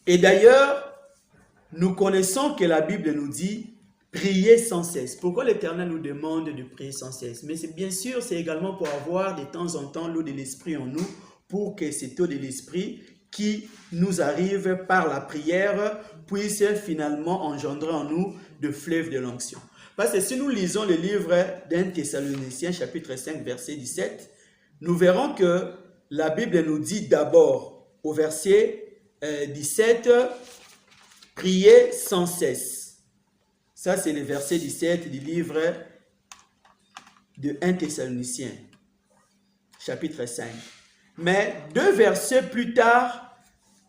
Et d'ailleurs, nous connaissons que la Bible nous dit prier sans cesse. Pourquoi l'Éternel nous demande de prier sans cesse? Mais bien sûr, c'est également pour avoir de temps en temps l'eau de l'Esprit en nous, pour que cette eau de l'Esprit qui nous arrive par la prière puisse finalement engendrer en nous de fleuves de l'onction. Parce que si nous lisons le livre d'un Thessaloniciens, chapitre 5, verset 17, nous verrons que la Bible nous dit d'abord au verset 17, priez sans cesse. Ça, c'est le verset 17 du livre de 1 Thessaloniciens, chapitre 5. Mais 2 versets plus tard,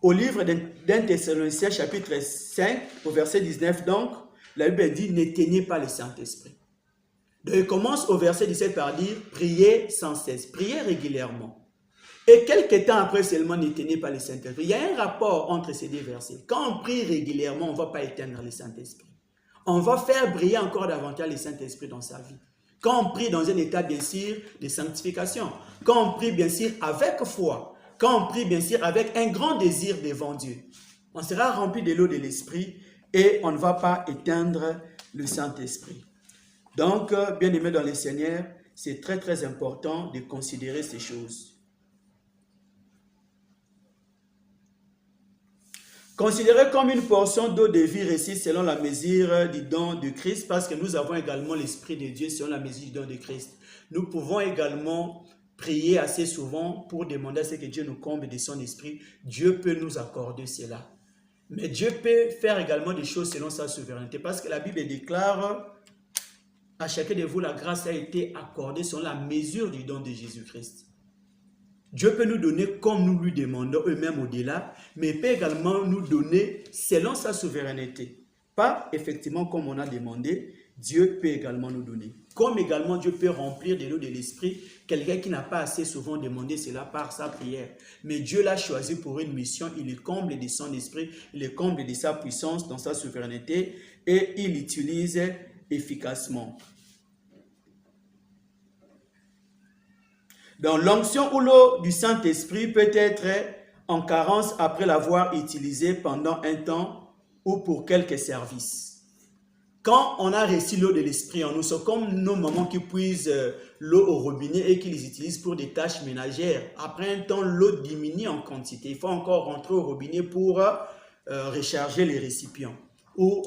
au livre d'un Thessaloniciens, chapitre 5, au verset 19, donc, la Bible dit, n'éteignez pas le Saint-Esprit. Donc, il commence au verset 17 par dire, priez sans cesse, priez régulièrement. Et quelques temps après seulement, n'éteignez pas le Saint-Esprit. Il y a un rapport entre ces deux versets. Quand on prie régulièrement, on ne va pas éteindre le Saint-Esprit. On va faire briller encore davantage le Saint-Esprit dans sa vie. Quand on prie dans un état, bien sûr, de sanctification. Quand on prie, bien sûr, avec foi. Quand on prie, bien sûr, avec un grand désir devant Dieu. On sera rempli de l'eau de l'Esprit et on ne va pas éteindre le Saint-Esprit. Donc, bien aimés dans le Seigneur, c'est très, très important de considérer ces choses. Considéré comme une portion d'eau de vie reçue selon la mesure du don de Christ, parce que nous avons également l'Esprit de Dieu selon la mesure du don de Christ. Nous pouvons également prier assez souvent pour demander à ce que Dieu nous comble de son Esprit. Dieu peut nous accorder cela. Mais Dieu peut faire également des choses selon sa souveraineté, parce que la Bible déclare à chacun de vous, la grâce a été accordée selon la mesure du don de Jésus-Christ. Dieu peut nous donner comme nous lui demandons, eux-mêmes au-delà, mais il peut également nous donner selon sa souveraineté. Pas effectivement comme on a demandé, Dieu peut également nous donner. Comme également Dieu peut remplir de l'eau de l'Esprit quelqu'un qui n'a pas assez souvent demandé cela par sa prière. Mais Dieu l'a choisi pour une mission, il le comble de son esprit, il le comble de sa puissance dans sa souveraineté et il l'utilise efficacement. Donc, l'onction ou l'eau du Saint-Esprit peut être en carence après l'avoir utilisée pendant un temps ou pour quelques services. Quand on a reçu l'eau de l'Esprit en nous, c'est comme nos mamans qui puisent l'eau au robinet et qui les utilisent pour des tâches ménagères. Après un temps, l'eau diminue en quantité. Il faut encore rentrer au robinet pour recharger les récipients ou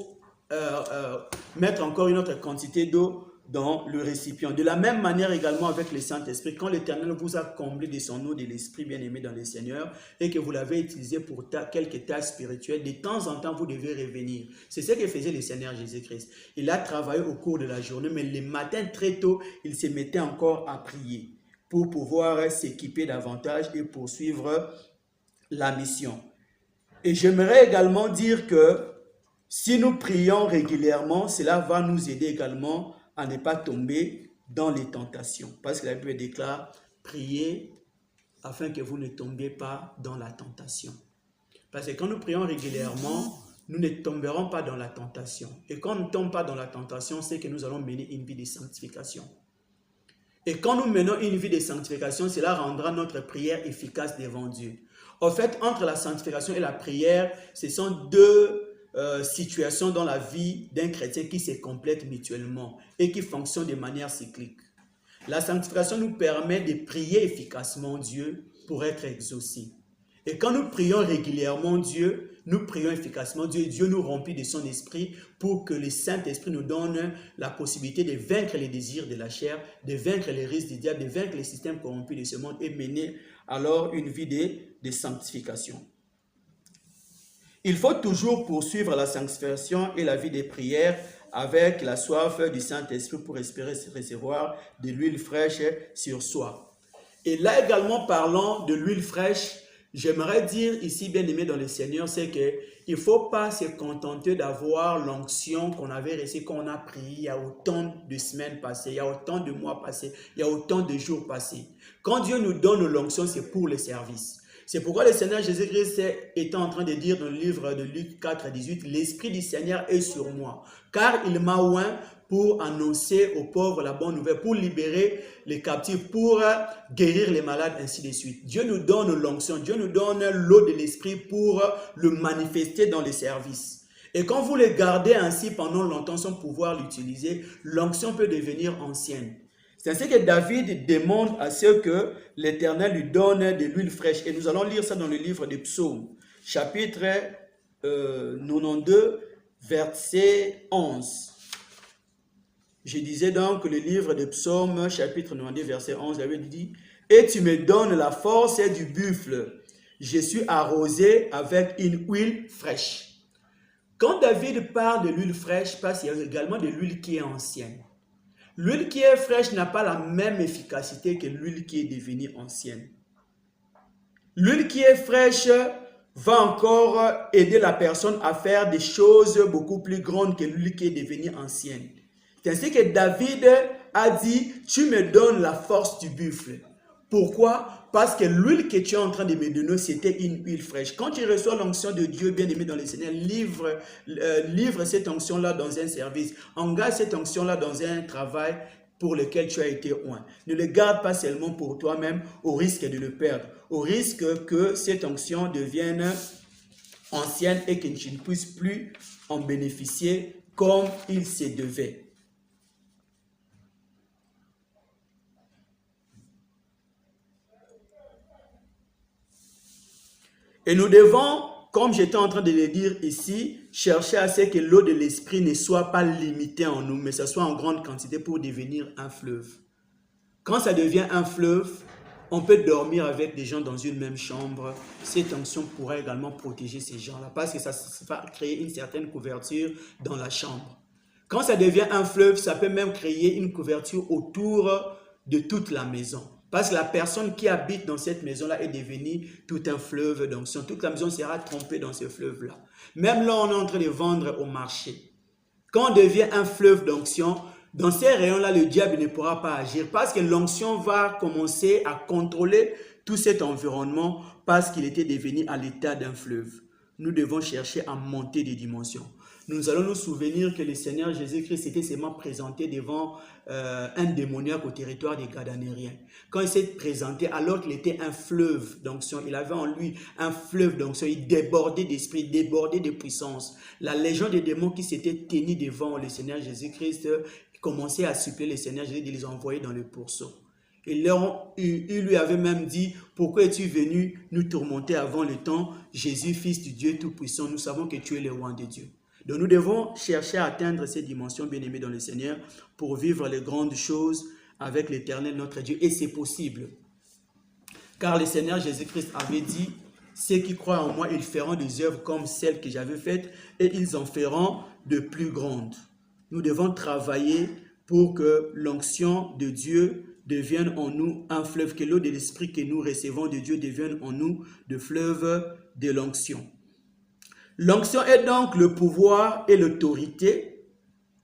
mettre encore une autre quantité d'eau dans le récipient. De la même manière également avec le Saint-Esprit, quand l'Éternel vous a comblé de son eau de l'Esprit bien-aimé dans le Seigneur et que vous l'avez utilisé pour quelques tâches spirituelles, de temps en temps vous devez revenir. C'est ce que faisait le Seigneur Jésus-Christ. Il a travaillé au cours de la journée, mais le matin très tôt, il se mettait encore à prier pour pouvoir s'équiper davantage et poursuivre la mission. Et j'aimerais également dire que Si nous prions régulièrement, cela va nous aider également à ne pas tomber dans les tentations. Parce que la Bible déclare, priez afin que vous ne tombiez pas dans la tentation. Parce que quand nous prions régulièrement, nous ne tomberons pas dans la tentation. Et quand on ne tombe pas dans la tentation, c'est que nous allons mener une vie de sanctification. Et quand nous menons une vie de sanctification, cela rendra notre prière efficace devant Dieu. En fait, entre la sanctification et la prière, ce sont deux situations dans la vie d'un chrétien qui se complètent mutuellement et qui fonctionnent de manière cyclique. La sanctification nous permet de prier efficacement Dieu pour être exaucés. Et quand nous prions régulièrement Dieu, nous prions efficacement Dieu, Dieu nous remplit de son esprit pour que le Saint-Esprit nous donne la possibilité de vaincre les désirs de la chair, de vaincre les risques du diable, de vaincre les systèmes corrompus de ce monde et mener alors une vie de sanctification. Il faut toujours poursuivre la sanctification et la vie des prières avec la soif du Saint-Esprit pour espérer recevoir de l'huile fraîche sur soi. Et là également, parlant de l'huile fraîche, j'aimerais dire ici, bien aimé dans le Seigneur, c'est qu'il ne faut pas se contenter d'avoir l'onction qu'on avait reçue, qu'on a prié il y a autant de semaines passées, il y a autant de mois passés, il y a autant de jours passés. Quand Dieu nous donne l'onction, c'est pour le service. C'est pourquoi le Seigneur Jésus-Christ est en train de dire dans le livre de Luc 4, 18, « L'Esprit du Seigneur est sur moi, car il m'a oint pour annoncer aux pauvres la bonne nouvelle, pour libérer les captifs, pour guérir les malades, ainsi de suite. » Dieu nous donne l'onction, Dieu nous donne l'eau de l'Esprit pour le manifester dans les services. Et quand vous le gardez ainsi pendant longtemps sans pouvoir l'utiliser, l'onction peut devenir ancienne. C'est ainsi que David demande à ce que l'Éternel lui donne de l'huile fraîche. Et nous allons lire ça dans le livre des Psaumes, chapitre 92, verset 11. Je disais donc le livre des Psaumes, chapitre 92, verset 11, David dit « Et tu me donnes la force du buffle. Je suis arrosé avec une huile fraîche. » Quand David parle de l'huile fraîche, parce qu'il y a également de l'huile qui est ancienne. L'huile qui est fraîche n'a pas la même efficacité que l'huile qui est devenue ancienne. L'huile qui est fraîche va encore aider la personne à faire des choses beaucoup plus grandes que l'huile qui est devenue ancienne. C'est ainsi que David a dit, tu me donnes la force du buffle. Pourquoi? Parce que l'huile que tu es en train de me donner, c'était une huile fraîche. Quand tu reçois l'onction de Dieu, bien aimé dans le Seigneur, livre cette onction-là dans un service. Engage cette onction-là dans un travail pour lequel tu as été oint. Ne le garde pas seulement pour toi-même, au risque de le perdre, au risque que cette onction devienne ancienne et que tu ne puisses plus en bénéficier comme il se devait. Et nous devons, comme j'étais en train de le dire ici, chercher à ce que l'eau de l'esprit ne soit pas limitée en nous, mais ce soit en grande quantité pour devenir un fleuve. Quand ça devient un fleuve, on peut dormir avec des gens dans une même chambre. Cette onction pourrait également protéger ces gens-là parce que ça va créer une certaine couverture dans la chambre. Quand ça devient un fleuve, ça peut même créer une couverture autour de toute la maison. Parce que la personne qui habite dans cette maison-là est devenue tout un fleuve d'onction. Toute la maison sera trempée dans ce fleuve-là. Même là, on est en train de vendre au marché. Quand on devient un fleuve d'onction, dans ces rayons-là, le diable ne pourra pas agir. Parce que l'onction va commencer à contrôler tout cet environnement parce qu'il était devenu à l'état d'un fleuve. Nous devons chercher à monter des dimensions. Nous allons nous souvenir que le Seigneur Jésus-Christ s'était seulement présenté devant un démoniaque au territoire des Gadanériens. Quand il s'est présenté, alors qu'il était un fleuve d'onction, il avait en lui un fleuve d'onction, il débordait d'esprit, débordait de puissance. La légion des démons qui s'était tenue devant le Seigneur Jésus-Christ commençait à supplier le Seigneur Jésus de les envoyer dans le pourceau. Il lui avait même dit, pourquoi es-tu venu nous tourmenter avant le temps, Jésus, fils du Dieu Tout-Puissant, nous savons que tu es le roi de Dieu. Donc nous devons chercher à atteindre ces dimensions bien-aimées dans le Seigneur pour vivre les grandes choses avec l'Éternel notre Dieu. Et c'est possible. Car le Seigneur Jésus-Christ avait dit, ceux qui croient en moi, ils feront des œuvres comme celles que j'avais faites et ils en feront de plus grandes. Nous devons travailler pour que l'onction de Dieu devienne en nous un fleuve, que l'eau de l'esprit que nous recevons de Dieu devienne en nous de fleuve de l'onction. L'onction est donc le pouvoir et l'autorité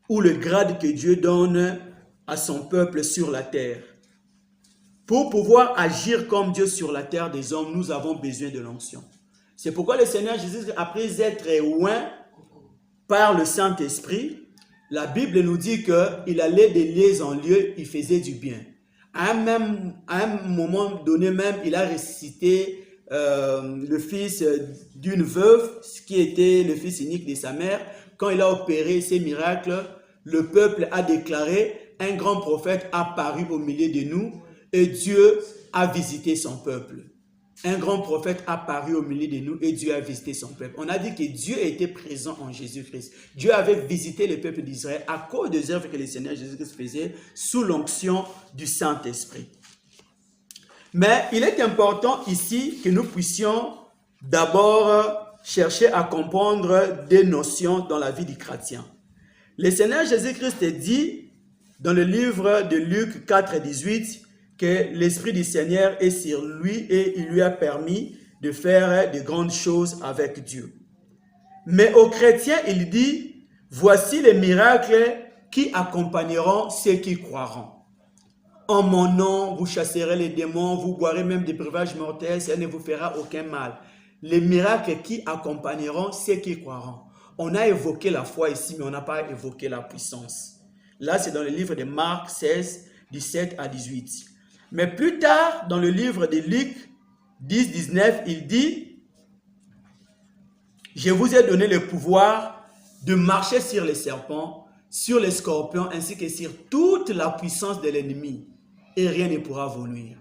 ou le grade que Dieu donne à son peuple sur la terre. Pour pouvoir agir comme Dieu sur la terre des hommes, nous avons besoin de l'onction. C'est pourquoi le Seigneur Jésus, après être oint par le Saint-Esprit, la Bible nous dit qu'il allait de lieu en lieu, il faisait du bien. À un moment donné même, il a ressuscité le fils d'une veuve, qui était le fils unique de sa mère. Quand il a opéré ces miracles, le peuple a déclaré, un grand prophète apparu au milieu de nous et Dieu a visité son peuple. Un grand prophète apparu au milieu de nous et Dieu a visité son peuple. On a dit que Dieu était présent en Jésus-Christ. Dieu avait visité le peuple d'Israël à cause des œuvres que le Seigneur Jésus-Christ faisait sous l'onction du Saint-Esprit. Mais il est important ici que nous puissions d'abord chercher à comprendre des notions dans la vie du chrétien. Le Seigneur Jésus-Christ dit dans le livre de Luc 4, 18 que l'Esprit du Seigneur est sur lui et il lui a permis de faire de grandes choses avec Dieu. Mais aux chrétiens, il dit, voici les miracles qui accompagneront ceux qui croiront. En mon nom, vous chasserez les démons, vous boirez même des breuvages mortels, ça ne vous fera aucun mal. Les miracles qui accompagneront ceux qui croiront. On a évoqué la foi ici, mais on n'a pas évoqué la puissance. Là, c'est dans le livre de Marc 16, 17 à 18. Mais plus tard, dans le livre de Luc 10, 19, il dit, « Je vous ai donné le pouvoir de marcher sur les serpents, sur les scorpions, ainsi que sur toute la puissance de l'ennemi, et rien ne pourra vous nuire. »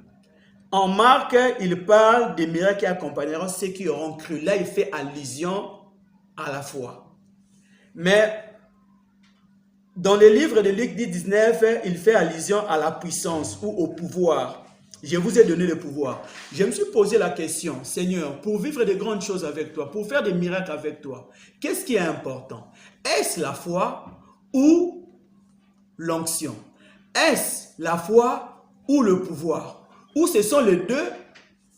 En Marc, il parle des miracles qui accompagneront ceux qui auront cru. Là, il fait allusion à la foi. Mais dans le livre de Luc 10, 19, il fait allusion à la puissance ou au pouvoir. Je vous ai donné le pouvoir. Je me suis posé la question, Seigneur, pour vivre de grandes choses avec toi, pour faire des miracles avec toi, qu'est-ce qui est important? Est-ce la foi ou l'onction? Est-ce la foi ou le pouvoir? Ou ce sont les deux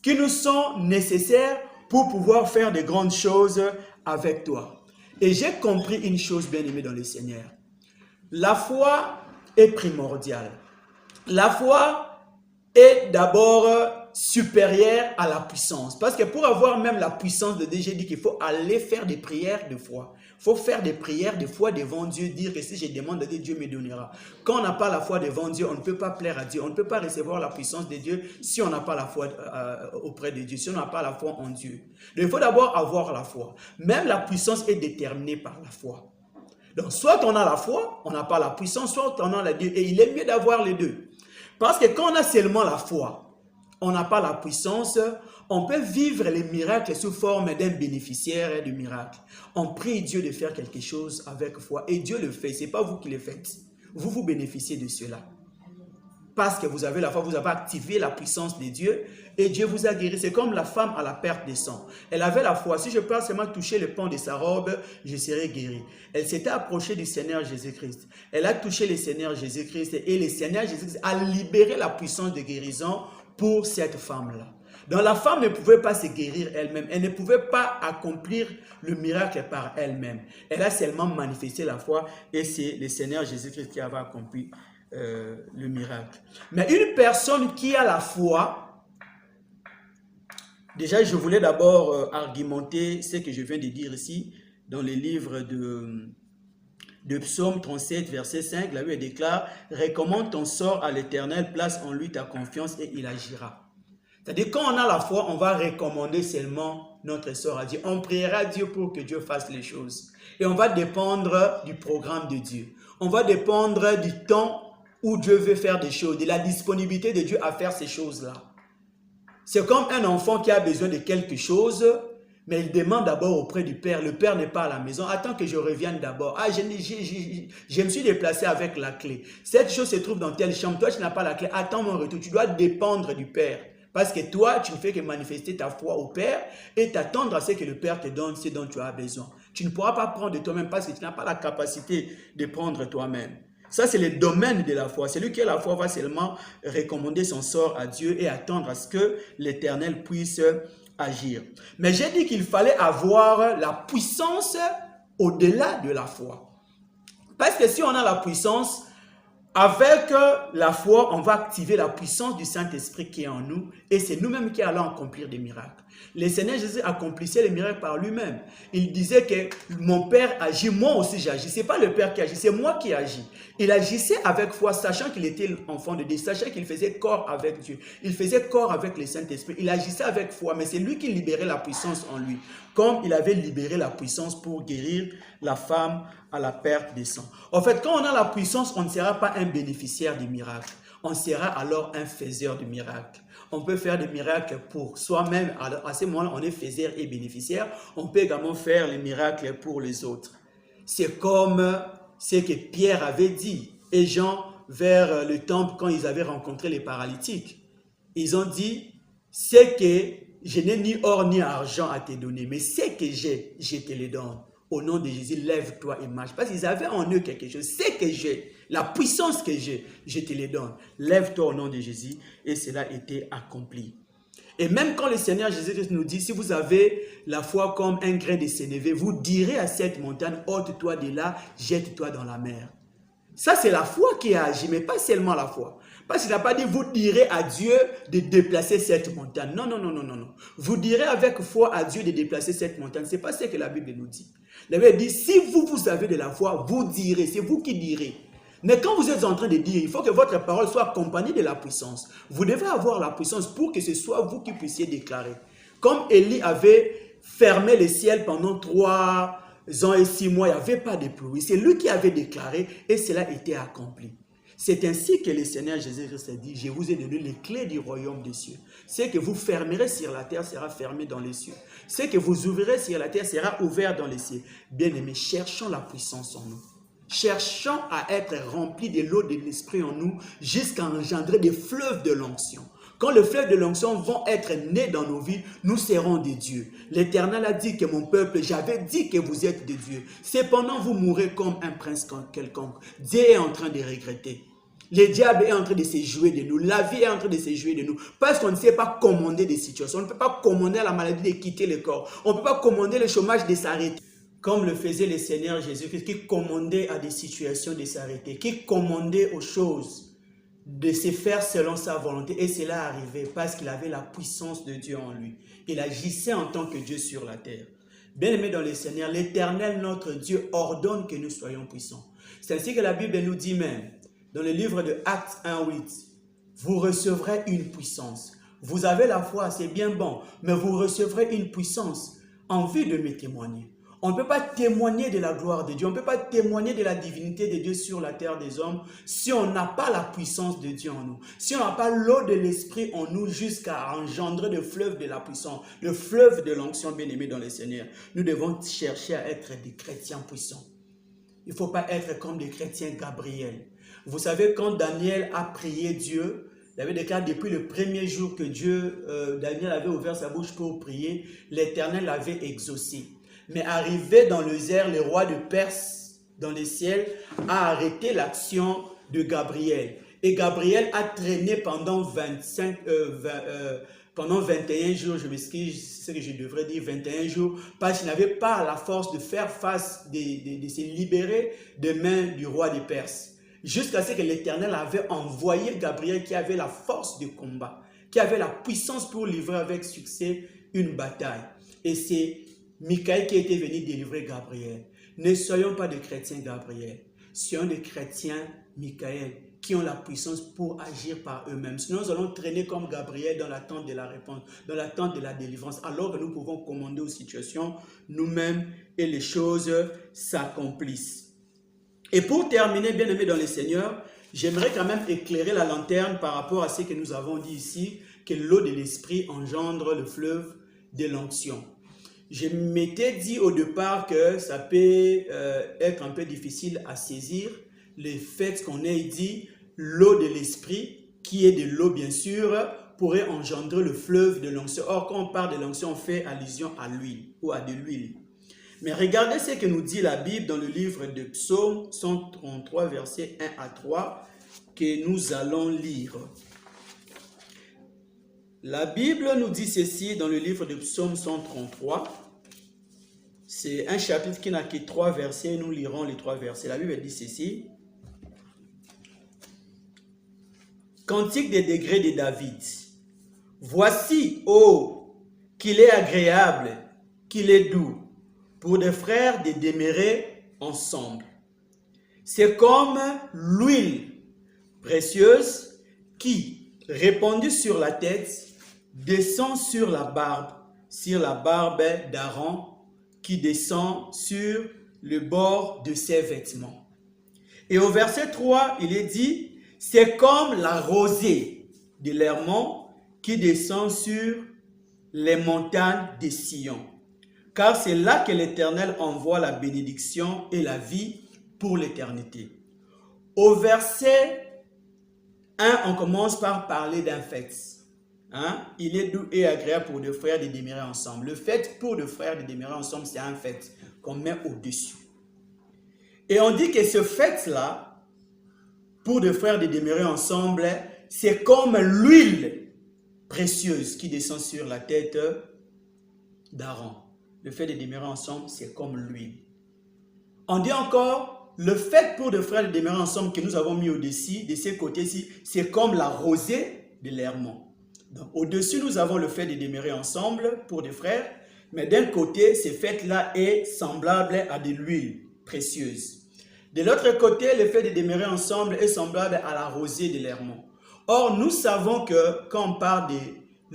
qui nous sont nécessaires pour pouvoir faire de grandes choses avec toi? Et j'ai compris une chose, bien aimée dans le Seigneur. La foi est primordiale. La foi est d'abord supérieure à la puissance. Parce que pour avoir même la puissance de Dieu, j'ai dit qu'il faut aller faire des prières de foi. Il faut faire des prières de foi devant Dieu, dire que si je demande à Dieu, Dieu me donnera. Quand on n'a pas la foi devant Dieu, on ne peut pas plaire à Dieu. On ne peut pas recevoir la puissance de Dieu si on n'a pas la foi auprès de Dieu, si on n'a pas la foi en Dieu. Donc, il faut d'abord avoir la foi. Même la puissance est déterminée par la foi. Donc, soit on a la foi, on n'a pas la puissance, soit on a les deux. Et il est mieux d'avoir les deux. Parce que quand on a seulement la foi, on n'a pas la puissance, on peut vivre les miracles sous forme d'un bénéficiaire du miracle. On prie Dieu de faire quelque chose avec foi et Dieu le fait. Ce n'est pas vous qui le faites. Vous bénéficiez de cela. Parce que vous avez la foi, vous avez activé la puissance de Dieu et Dieu vous a guéri. C'est comme la femme à la perte de sang. Elle avait la foi. Si je peux seulement toucher le pan de sa robe, je serai guéri. Elle s'était approchée du Seigneur Jésus-Christ. Elle a touché le Seigneur Jésus-Christ et le Seigneur Jésus-Christ a libéré la puissance de guérison pour cette femme-là. Donc la femme ne pouvait pas se guérir elle-même. Elle ne pouvait pas accomplir le miracle par elle-même. Elle a seulement manifesté la foi et c'est le Seigneur Jésus-Christ qui avait accompli le miracle. Mais une personne qui a la foi, déjà je voulais d'abord argumenter ce que je viens de dire ici dans le livre de Psaume 37, verset 5, la Bible déclare « Recommande ton sort à l'Éternel, place en lui ta confiance et il agira. » C'est-à-dire quand on a la foi, on va recommander seulement notre sort à Dieu. On priera Dieu pour que Dieu fasse les choses. Et on va dépendre du programme de Dieu. On va dépendre du temps où Dieu veut faire des choses, de la disponibilité de Dieu à faire ces choses-là. C'est comme un enfant qui a besoin de quelque chose, mais il demande d'abord auprès du Père. Le Père n'est pas à la maison. Attends que je revienne d'abord. Ah, je me suis déplacé avec la clé. Cette chose se trouve dans telle chambre. Toi, tu n'as pas la clé. Attends mon retour. Tu dois dépendre du Père. Parce que toi, tu ne fais que manifester ta foi au Père et t'attendre à ce que le Père te donne ce dont tu as besoin. Tu ne pourras pas prendre de toi-même parce que tu n'as pas la capacité de prendre toi-même. Ça, c'est le domaine de la foi. Celui qui a la foi va seulement recommander son sort à Dieu et attendre à ce que l'Éternel puisse agir. Mais j'ai dit qu'il fallait avoir la puissance au-delà de la foi. Parce que si on a la puissance, avec la foi, on va activer la puissance du Saint-Esprit qui est en nous et c'est nous-mêmes qui allons accomplir des miracles. Le Seigneur Jésus accomplissait les miracles par lui-même. Il disait que mon Père agit, moi aussi j'agis. Ce n'est pas le Père qui agit, c'est moi qui agis. Il agissait avec foi, sachant qu'il était l'enfant de Dieu, sachant qu'il faisait corps avec Dieu. Il faisait corps avec le Saint-Esprit. Il agissait avec foi, mais c'est lui qui libérait la puissance en lui. Comme il avait libéré la puissance pour guérir la femme à la perte de sang. En fait, quand on a la puissance, on ne sera pas un bénéficiaire du miracle. On sera alors un faiseur de miracles. On peut faire des miracles pour soi-même. À ce moment-là, on est faiseur et bénéficiaire. On peut également faire les miracles pour les autres. C'est comme ce que Pierre avait dit et Jean vers le temple quand ils avaient rencontré les paralytiques. Ils ont dit, c'est que je n'ai ni or ni argent à te donner, mais ce que j'ai, je te le donne. Au nom de Jésus, lève-toi et marche. Parce qu'ils avaient en eux quelque chose. Ce que j'ai, la puissance que j'ai, je te le donne. Lève-toi au nom de Jésus et cela a été accompli. Et même quand le Seigneur Jésus-Christ nous dit, si vous avez la foi comme un grain de sénévé, vous direz à cette montagne, ôte-toi de là, jette-toi dans la mer. Ça, c'est la foi qui a agi, mais pas seulement la foi. Parce qu'il n'a pas dit, vous direz à Dieu de déplacer cette montagne. Non, non, non, non, non, non. Vous direz avec foi à Dieu de déplacer cette montagne. Ce n'est pas ce que la Bible nous dit. La Bible dit, si vous avez de la foi, vous direz, c'est vous qui direz. Mais quand vous êtes en train de dire, il faut que votre parole soit accompagnée de la puissance. Vous devez avoir la puissance pour que ce soit vous qui puissiez déclarer. Comme Élie avait fermé le ciel pendant 3 ans et 6 mois, il n'y avait pas de pluie. C'est lui qui avait déclaré et cela a été accompli. C'est ainsi que le Seigneur Jésus-Christ a dit, je vous ai donné les clés du royaume des cieux. Ce que vous fermerez sur la terre sera fermé dans les cieux. Ce que vous ouvrirez sur la terre sera ouvert dans les cieux. Bien-aimés, cherchons la puissance en nous. Cherchons à être remplis de l'eau de l'esprit en nous jusqu'à engendrer des fleuves de l'onction. Quand les fleuves de l'onction vont être nés dans nos vies, nous serons des dieux. L'Éternel a dit que mon peuple, j'avais dit que vous êtes des dieux. Cependant, vous mourrez comme un prince quelconque. Dieu est en train de regretter. Le diable est en train de se jouer de nous. La vie est en train de se jouer de nous. Parce qu'on ne sait pas commander des situations. On ne peut pas commander à la maladie de quitter le corps. On ne peut pas commander le chômage de s'arrêter. Comme le faisait le Seigneur Jésus-Christ, qui commandait à des situations de s'arrêter, qui commandait aux choses de se faire selon sa volonté. Et cela arrivait parce qu'il avait la puissance de Dieu en lui. Il agissait en tant que Dieu sur la terre. Bien-aimés dans le Seigneur, l'Éternel, notre Dieu, ordonne que nous soyons puissants. C'est ainsi que la Bible nous dit même, dans le livre de Actes 1:8, vous recevrez une puissance. Vous avez la foi, c'est bien bon, mais vous recevrez une puissance en vue de me témoigner. On ne peut pas témoigner de la gloire de Dieu, on ne peut pas témoigner de la divinité de Dieu sur la terre des hommes si on n'a pas la puissance de Dieu en nous. Si on n'a pas l'eau de l'esprit en nous jusqu'à engendrer le fleuve de la puissance, le fleuve de l'onction bien-aimé dans le Seigneur. Nous devons chercher à être des chrétiens puissants. Il ne faut pas être comme des chrétiens Gabriel. Vous savez, quand Daniel a prié Dieu, il avait déclaré depuis le premier jour que Daniel avait ouvert sa bouche pour prier, l'Éternel l'avait exaucé. Mais arrivé dans le désert, le roi de Perse, dans le ciel, a arrêté l'action de Gabriel. Et Gabriel a traîné pendant 21 jours, je m'excuse, c'est ce que je devrais dire, 21 jours, parce qu'il n'avait pas la force de faire face, de se libérer des mains du roi de Perse. Jusqu'à ce que l'Éternel avait envoyé Gabriel qui avait la force de combat, qui avait la puissance pour livrer avec succès une bataille. Et c'est Michael qui était venu délivrer Gabriel. Ne soyons pas des chrétiens Gabriel, soyons des chrétiens Michael qui ont la puissance pour agir par eux-mêmes. Sinon, nous allons traîner comme Gabriel dans l'attente de la réponse, dans l'attente de la délivrance, alors que nous pouvons commander aux situations nous-mêmes et les choses s'accomplissent. Et pour terminer, bien-aimés dans le Seigneur, j'aimerais quand même éclairer la lanterne par rapport à ce que nous avons dit ici, que l'eau de l'esprit engendre le fleuve de l'onction. Je m'étais dit au départ que ça peut être un peu difficile à saisir le fait qu'on ait dit l'eau de l'esprit, qui est de l'eau bien sûr, pourrait engendrer le fleuve de l'onction. Or, quand on parle de l'onction, on fait allusion à l'huile ou à de l'huile. Mais regardez ce que nous dit la Bible dans le livre de Psaume 133, versets 1 à 3, que nous allons lire. La Bible nous dit ceci dans le livre de Psaume 133. C'est un chapitre qui n'a que 3 versets. Nous lirons les 3 versets. La Bible dit ceci. Cantique des degrés de David. Voici, ô, qu'il est agréable, qu'il est doux, pour des frères de demeurer ensemble. C'est comme l'huile précieuse qui, répandue sur la tête, descend sur la barbe d'Aaron, qui descend sur le bord de ses vêtements. Et au verset 3, il est dit, c'est comme la rosée de l'Hermon qui descend sur les montagnes de Sion. Car c'est là que l'Éternel envoie la bénédiction et la vie pour l'éternité. Au verset 1, on commence par parler d'un fait. Il est doux et agréable pour deux frères de demeurer ensemble. Le fait pour deux frères de demeurer ensemble, c'est un fait qu'on met au-dessus. Et on dit que ce fait-là, pour deux frères de demeurer ensemble, c'est comme l'huile précieuse qui descend sur la tête d'Aaron. Le fait de demeurer ensemble, c'est comme l'huile. On dit encore, le fait pour deux frères de demeurer ensemble que nous avons mis au-dessus, de ces côtés-ci, c'est comme la rosée de l'Hermon. Donc, au-dessus, nous avons le fait de demeurer ensemble pour des frères, mais d'un côté, ce fait-là est semblable à de l'huile précieuse. De l'autre côté, le fait de demeurer ensemble est semblable à la rosée de l'Hermon. Or, nous savons que quand on parle de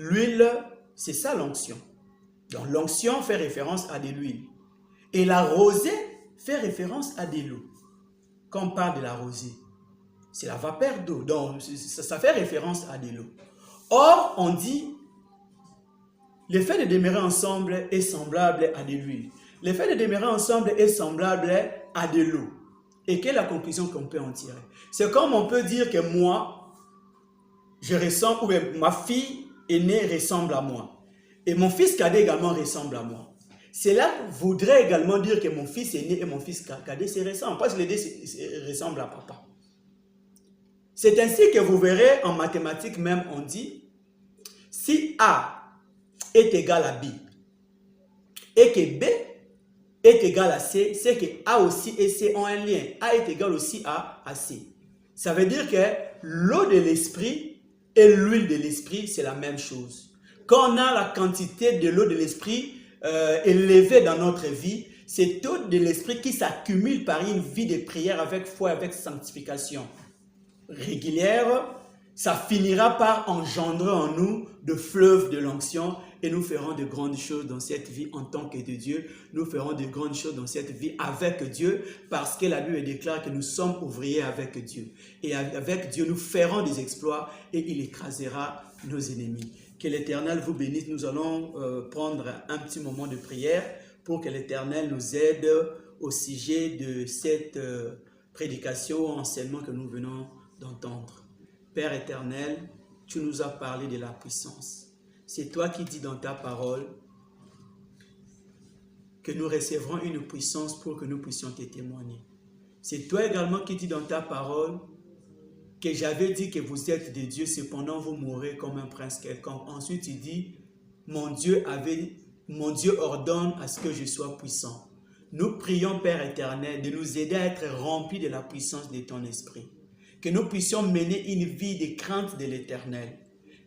l'huile, c'est ça l'onction. Donc, l'onction fait référence à de l'huile. Et la rosée fait référence à de l'eau. Quand on parle de la rosée, c'est la vapeur d'eau. Donc, ça fait référence à de l'eau. Or, on dit, le fait de demeurer ensemble est semblable à de l'huile. Le fait de demeurer ensemble est semblable à de l'eau. Et quelle est la conclusion qu'on peut en tirer? C'est comme on peut dire que moi, je ressemble, ou bien ma fille aînée ressemble à moi. Et mon fils cadet également ressemble à moi. Cela voudrait également dire que mon fils aîné et mon fils cadet se ressemblent. Parce que les deux ressemblent à papa. C'est ainsi que vous verrez en mathématiques même, on dit, si A est égal à B et que B est égal à C, c'est que A aussi et C ont un lien. A est égal aussi à C. Ça veut dire que l'eau de l'esprit et l'huile de l'esprit, c'est la même chose. Quand on a la quantité de l'eau de l'esprit élevée dans notre vie, c'est l'eau de l'esprit qui s'accumule par une vie de prière avec foi, avec sanctification régulière, ça finira par engendrer en nous de fleuves de l'onction et nous ferons de grandes choses dans cette vie en tant que de Dieu. Nous ferons de grandes choses dans cette vie avec Dieu parce que la Bible déclare que nous sommes ouvriers avec Dieu. Et avec Dieu, nous ferons des exploits et il écrasera nos ennemis. Que l'Éternel vous bénisse. Nous allons prendre un petit moment de prière pour que l'Éternel nous aide au sujet de cette prédication, enseignement que nous venons d'entendre. Père éternel, tu nous as parlé de la puissance. C'est toi qui dis dans ta parole que nous recevrons une puissance pour que nous puissions te témoigner. C'est toi également qui dis dans ta parole que j'avais dit que vous êtes des dieux, cependant vous mourrez comme un prince quelconque. Ensuite, tu dis, mon Dieu ordonne à ce que je sois puissant. Nous prions, Père éternel, de nous aider à être remplis de la puissance de ton esprit. Que nous puissions mener une vie de crainte de l'Éternel.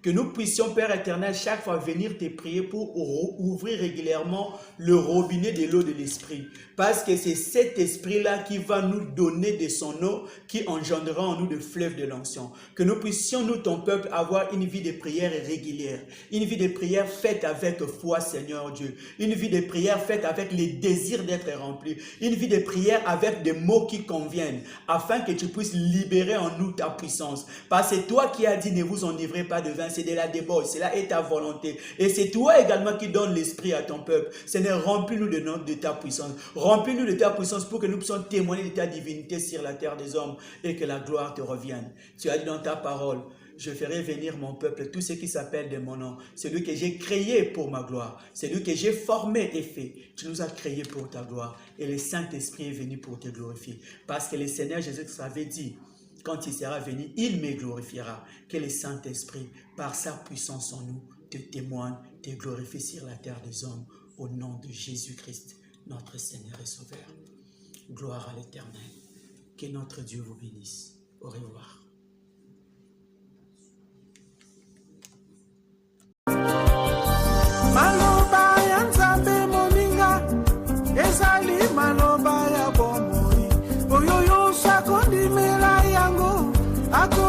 Que nous puissions, Père éternel, chaque fois venir te prier pour ouvrir régulièrement le robinet de l'eau de l'Esprit. Parce que c'est cet esprit-là qui va nous donner de son eau, qui engendrera en nous de fleuves de l'onction. Que nous puissions, nous, ton peuple, avoir une vie de prière régulière. Une vie de prière faite avec foi, Seigneur Dieu. Une vie de prière faite avec le désir d'être rempli. Une vie de prière avec des mots qui conviennent. Afin que tu puisses libérer en nous ta puissance. Parce que c'est toi qui as dit, ne vous enivrez pas de vin. C'est de la débauche, cela est ta volonté. Et c'est toi également qui donnes l'esprit à ton peuple. Seigneur, remplis-nous de ta puissance. Remplis-nous de ta puissance pour que nous puissions témoigner de ta divinité sur la terre des hommes et que la gloire te revienne. Tu as dit dans ta parole, je ferai venir mon peuple, tous ceux qui s'appellent de mon nom. Celui que j'ai créé pour ma gloire. Celui que j'ai formé et fait. Tu nous as créés pour ta gloire. Et le Saint-Esprit est venu pour te glorifier. Parce que le Seigneur Jésus avait dit, quand il sera venu, il me glorifiera. Que le Saint-Esprit, par sa puissance en nous, te témoigne, te glorifie sur la terre des hommes, au nom de Jésus-Christ, notre Seigneur et Sauveur. Gloire à l'Éternel. Que notre Dieu vous bénisse. Au revoir. Maloba ya Nzambe moninga ezali maloba ya bomoi oyo yo sakondimela yango ako